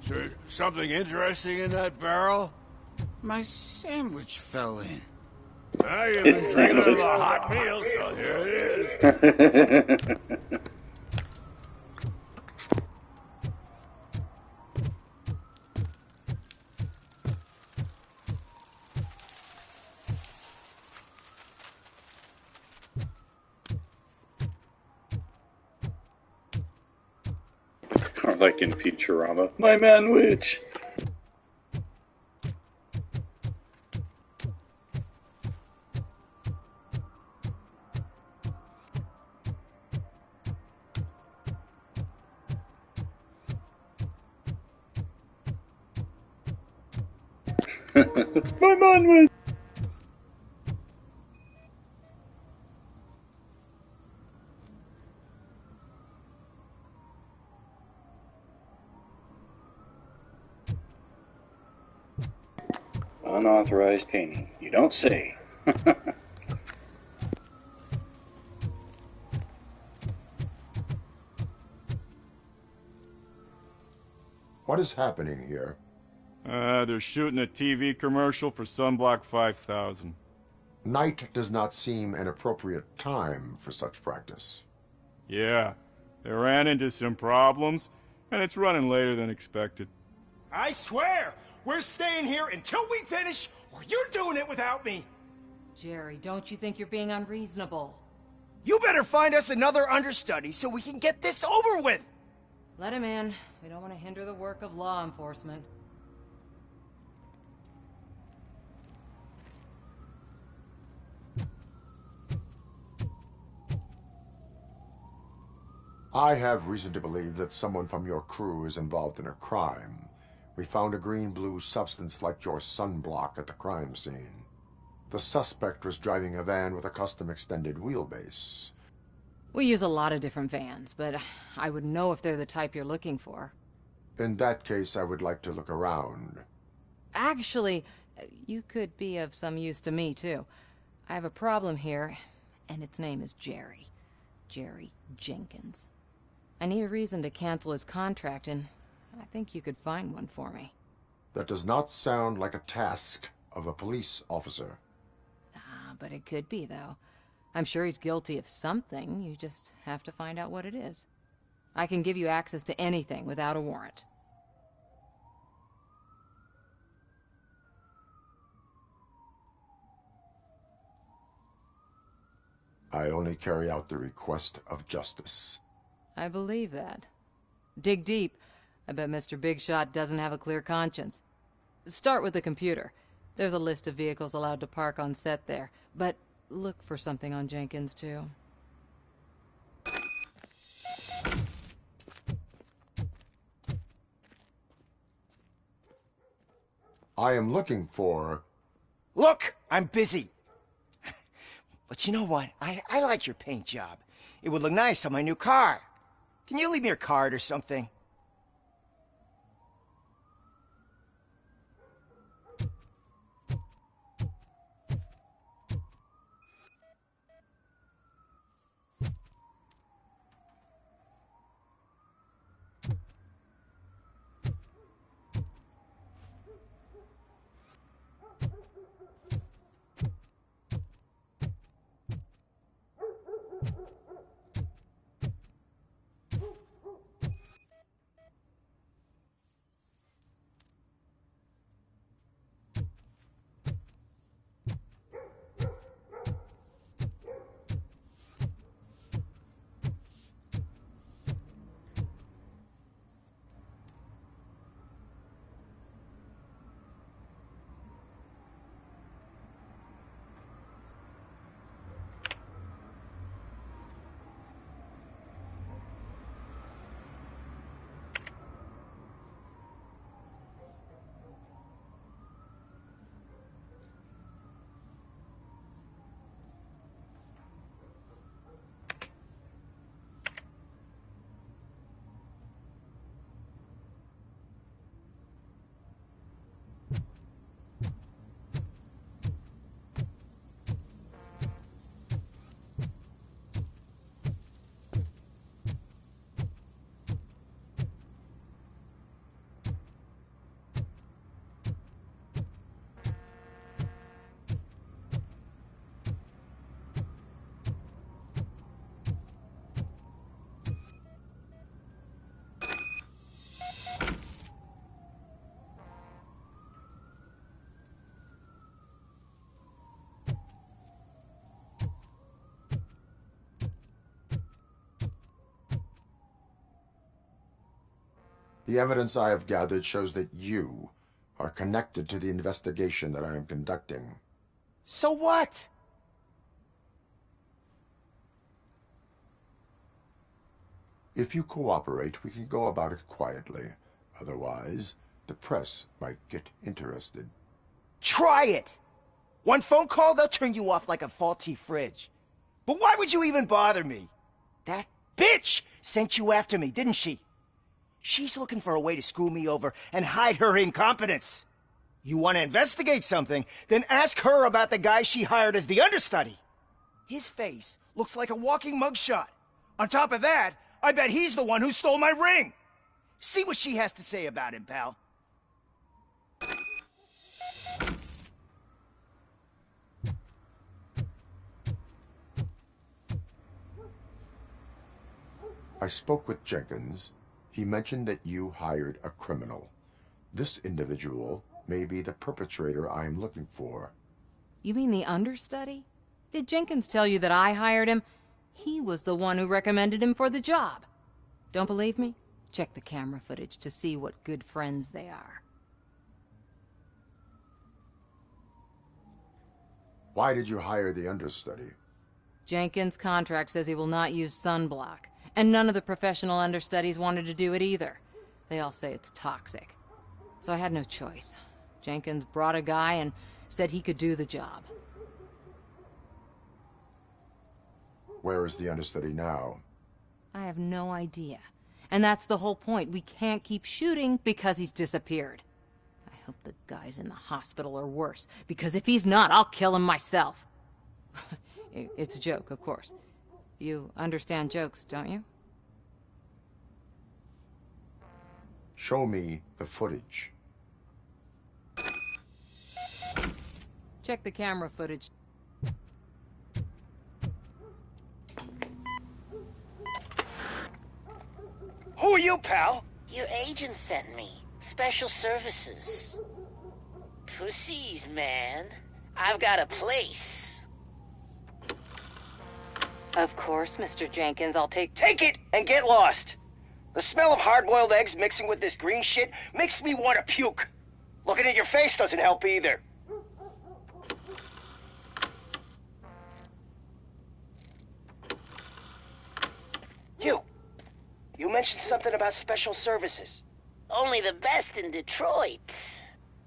Is there something interesting in that barrel? my sandwich fell in. Now you've been drinking a hot meal, so here it is. Or like in Futurama, my man witch. My man witch. Unauthorized painting. You don't say. What is happening here? They're shooting a TV commercial for Sunblock 5000. Night does not seem an appropriate time for such practice. Yeah, they ran into some problems, and it's running later than expected. I swear, we're staying here until we finish, or you're doing it without me. Jerry, don't you think you're being unreasonable? You better find us another understudy so we can get this over with. Let him in. We don't want to hinder the work of law enforcement. I have reason to believe that someone from your crew is involved in a crime. We found a green-blue substance like your sunblock at the crime scene. The suspect was driving a van with a custom extended wheelbase. We use a lot of different vans, but I wouldn't know if they're the type you're looking for. In that case, I would like to look around. Actually, you could be of some use to me, too. I have a problem here, and its name is Jerry. Jerry Jenkins. I need a reason to cancel his contract, and I think you could find one for me. That does not sound like a task of a police officer. But it could be, though. I'm sure he's guilty of something. You just have to find out what it is. I can give you access to anything without a warrant. I only carry out the request of justice. I believe that. Dig deep. I bet Mr. Big Shot doesn't have a clear conscience. Start with the computer. There's a list of vehicles allowed to park on set there, but look for something on Jenkins, too. I am looking for... Look, I'm busy. But you know what? I like your paint job. It would look nice on my new car. Can you leave me your card or something? The evidence I have gathered shows that you are connected to the investigation that I am conducting. So what? If you cooperate, we can go about it quietly. Otherwise, the press might get interested. Try it! One phone call, they'll turn you off like a faulty fridge. But why would you even bother me? That bitch sent you after me, didn't she? She's looking for a way to screw me over and hide her incompetence. You want to investigate something, then ask her about the guy she hired as the understudy. His face looks like a walking mugshot. On top of that, I bet he's the one who stole my ring. See what she has to say about him, pal. I spoke with Jenkins. He mentioned that you hired a criminal. This individual may be the perpetrator I am looking for. You mean the understudy? Did Jenkins tell you that I hired him? He was the one who recommended him for the job. Don't believe me? Check the camera footage to see what good friends they are. Why did you hire the understudy? Jenkins' contract says he will not use sunblock, and none of the professional understudies wanted to do it either. They all say it's toxic. So I had no choice. Jenkins brought a guy and said he could do the job. Where is the understudy now? I have no idea. And that's the whole point. We can't keep shooting because he's disappeared. I hope the guy's in the hospital or worse, because if he's not, I'll kill him myself. It's a joke, of course. You understand jokes, don't you? Show me the footage. Check the camera footage. Who are you, pal? Your agent sent me. Special services. Pussies, man. I've got a place. Of course, Mr. Jenkins, I'll take it and get lost. The smell of hard-boiled eggs mixing with this green shit makes me want to puke. Looking at your face doesn't help either. You mentioned something about special services. Only the best in Detroit.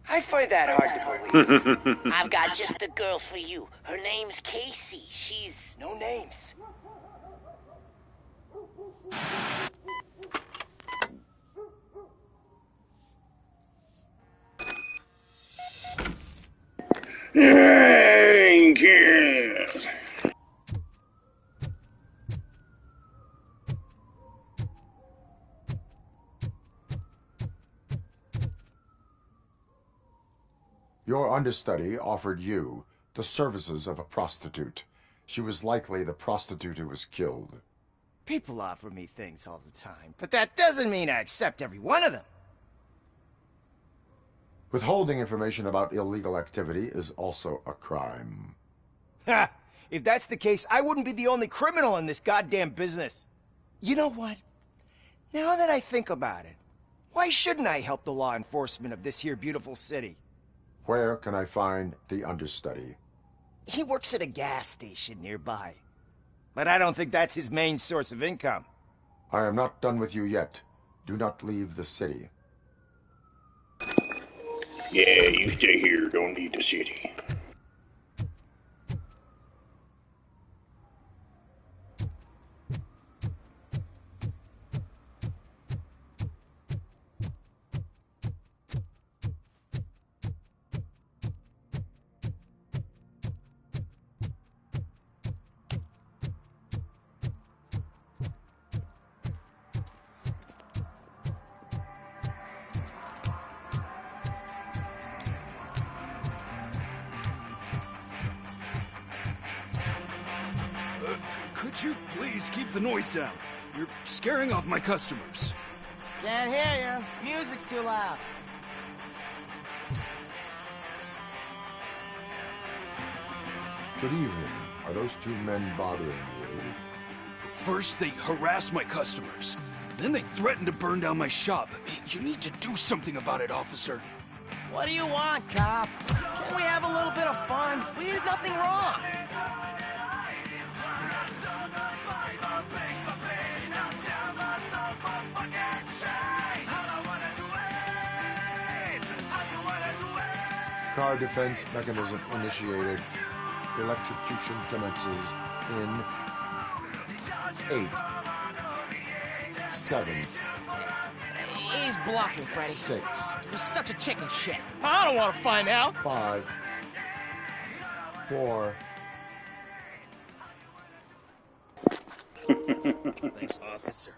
I find that hard to believe. I've got just the girl for you. Her name's Casey. She's... No names. Jenkins! Your understudy offered you the services of a prostitute. She was likely the prostitute who was killed. People offer me things all the time, but that doesn't mean I accept every one of them. Withholding information about illegal activity is also a crime. Ha! If that's the case, I wouldn't be the only criminal in this goddamn business. You know what? Now that I think about it, why shouldn't I help the law enforcement of this here beautiful city? Where can I find the understudy? He works at a gas station nearby. But I don't think that's his main source of income. I am not done with you yet. Do not leave the city. Yeah, you stay here. Don't leave the city. Could you please keep the noise down? You're scaring off my customers. Can't hear you. Music's too loud. Good evening. Are those two men bothering you? First, they harass my customers. Then they threaten to burn down my shop. You need to do something about it, officer. What do you want, cop? Can't we have a little bit of fun? We did nothing wrong. Car defense mechanism initiated. Electrocution commences in 8, 7. He's bluffing, Freddy. 6. You're such a chicken shit. I don't want to find out. 5, 4. Thanks, officer.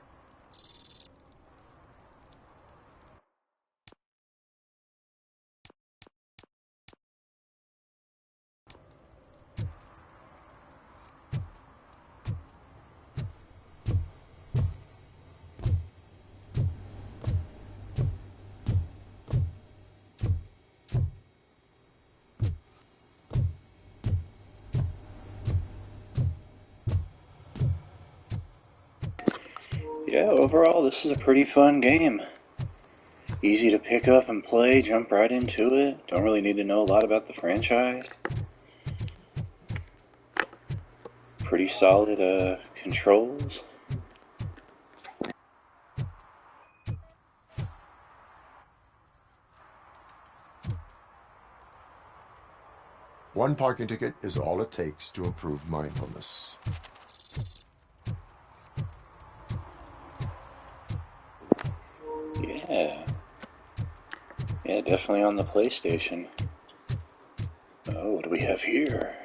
Yeah, overall, this is a pretty fun game. Easy to pick up and play, jump right into it. Don't really need to know a lot about the franchise. Pretty solid controls. One parking ticket is all it takes to improve mindfulness. Yeah. Yeah, definitely on the PlayStation. Oh, what do we have here?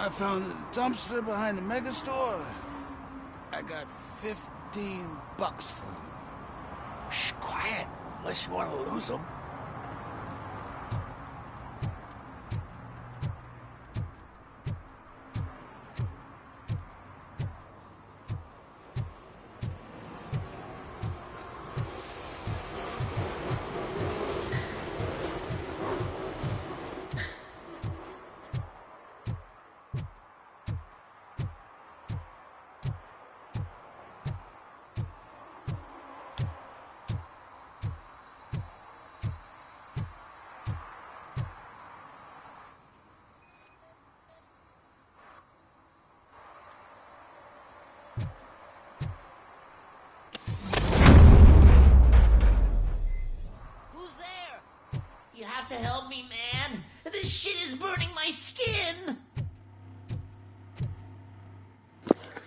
I found a dumpster behind the mega store. I got $15 for them. Shh, quiet. Unless you want to lose them. You have to help me, man. This shit is burning my skin.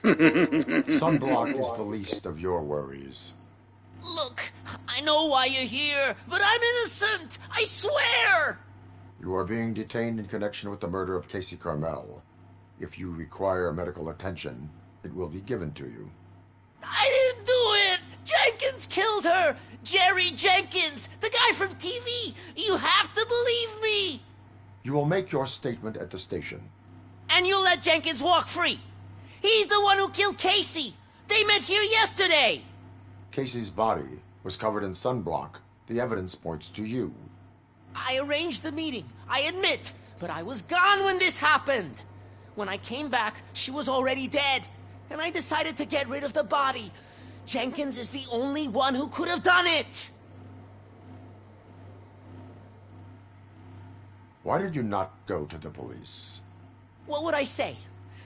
Sunblock is the least of your worries. Look, I know why you're here, but I'm innocent. I swear. You are being detained in connection with the murder of Casey Carmel. If you require medical attention, it will be given to you. I didn't do it. Jenkins killed her. Jerry Jenkins, the guy from TV. You have to believe me. You will make your statement at the station. And you'll let Jenkins walk free. He's the one who killed Casey. They met here yesterday. Casey's body was covered in sunblock. The evidence points to you. I arranged the meeting, I admit, but I was gone when this happened. When I came back, she was already dead, and I decided to get rid of the body. Jenkins is the only one who could have done it. Why did you not go to the police? What would I say?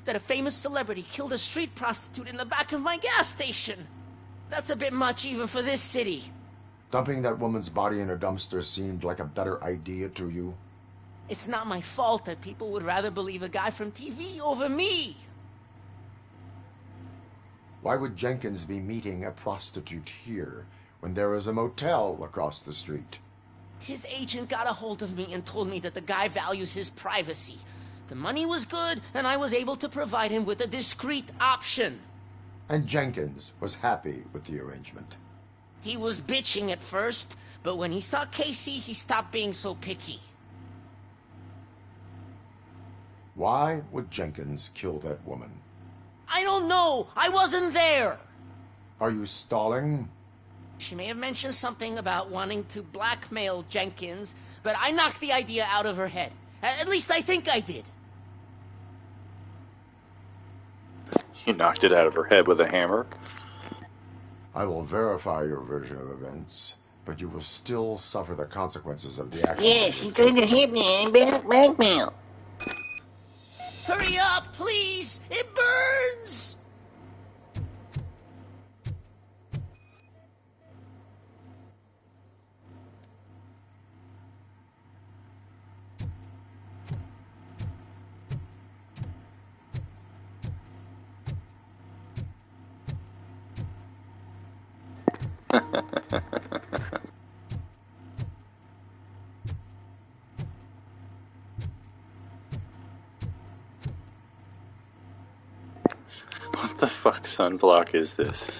That a famous celebrity killed a street prostitute in the back of my gas station? That's a bit much even for this city. Dumping that woman's body in a dumpster seemed like a better idea to you? It's not my fault that people would rather believe a guy from TV over me. Why would Jenkins be meeting a prostitute here when there is a motel across the street? His agent got a hold of me and told me that the guy values his privacy. The money was good, and I was able to provide him with a discreet option. And Jenkins was happy with the arrangement. He was bitching at first, but when he saw Casey, he stopped being so picky. Why would Jenkins kill that woman? I don't know. I wasn't there. Are you stalling? She may have mentioned something about wanting to blackmail Jenkins, but I knocked the idea out of her head. At least I think I did. You knocked it out of her head with a hammer? I will verify your version of events, but you will still suffer the consequences of the action. Yeah, she tried to hit me and blackmail. Hurry up, please! It burns! What the fuck sunblock is this?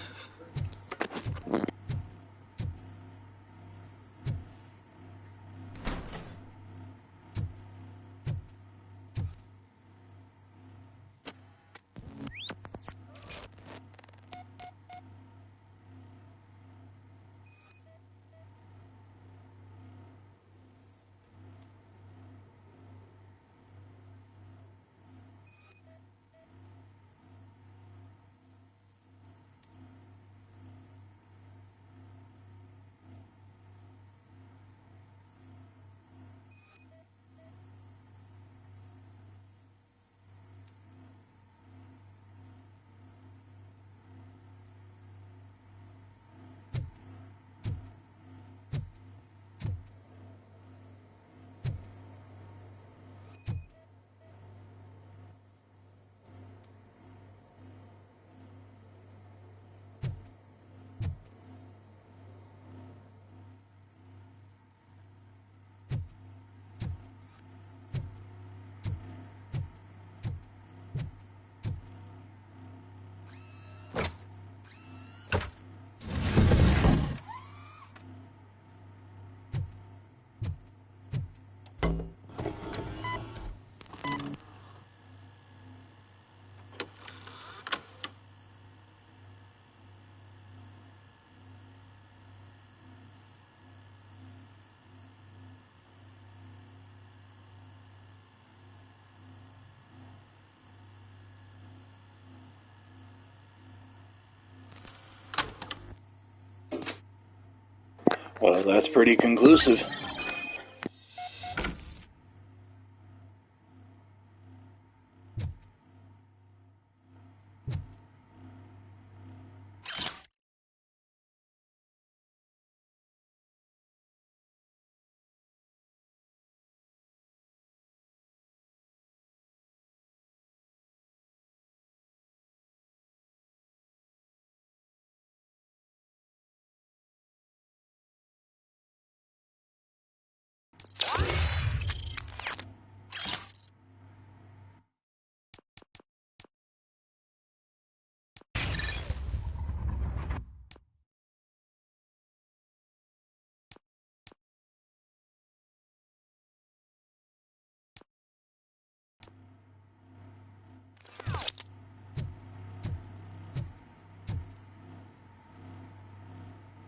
Well, that's pretty conclusive.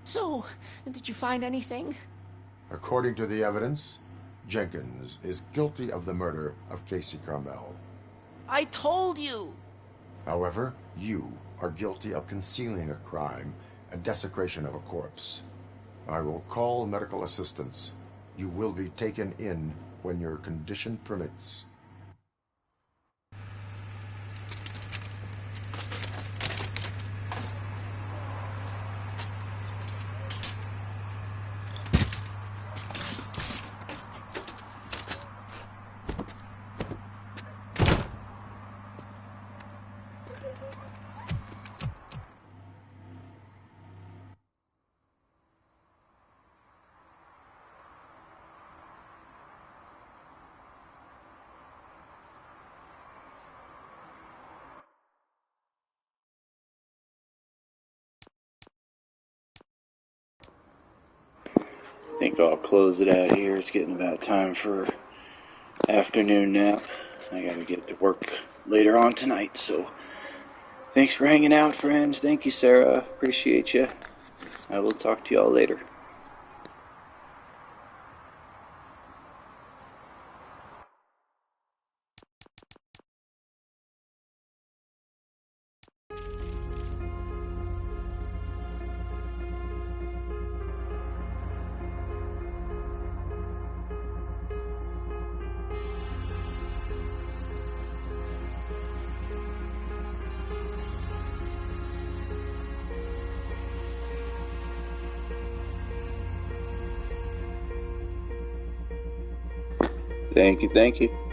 So, did you find anything? According to the evidence, Jenkins is guilty of the murder of Casey Carmel. I told you! However, you are guilty of concealing a crime and desecration of a corpse. I will call medical assistance. You will be taken in when your condition permits. I think I'll close it out here. It's getting about time for afternoon nap. I gotta get to work later on tonight, so thanks for hanging out, friends. Thank you, Sarah. Appreciate you. I will talk to y'all later. Thank you, thank you.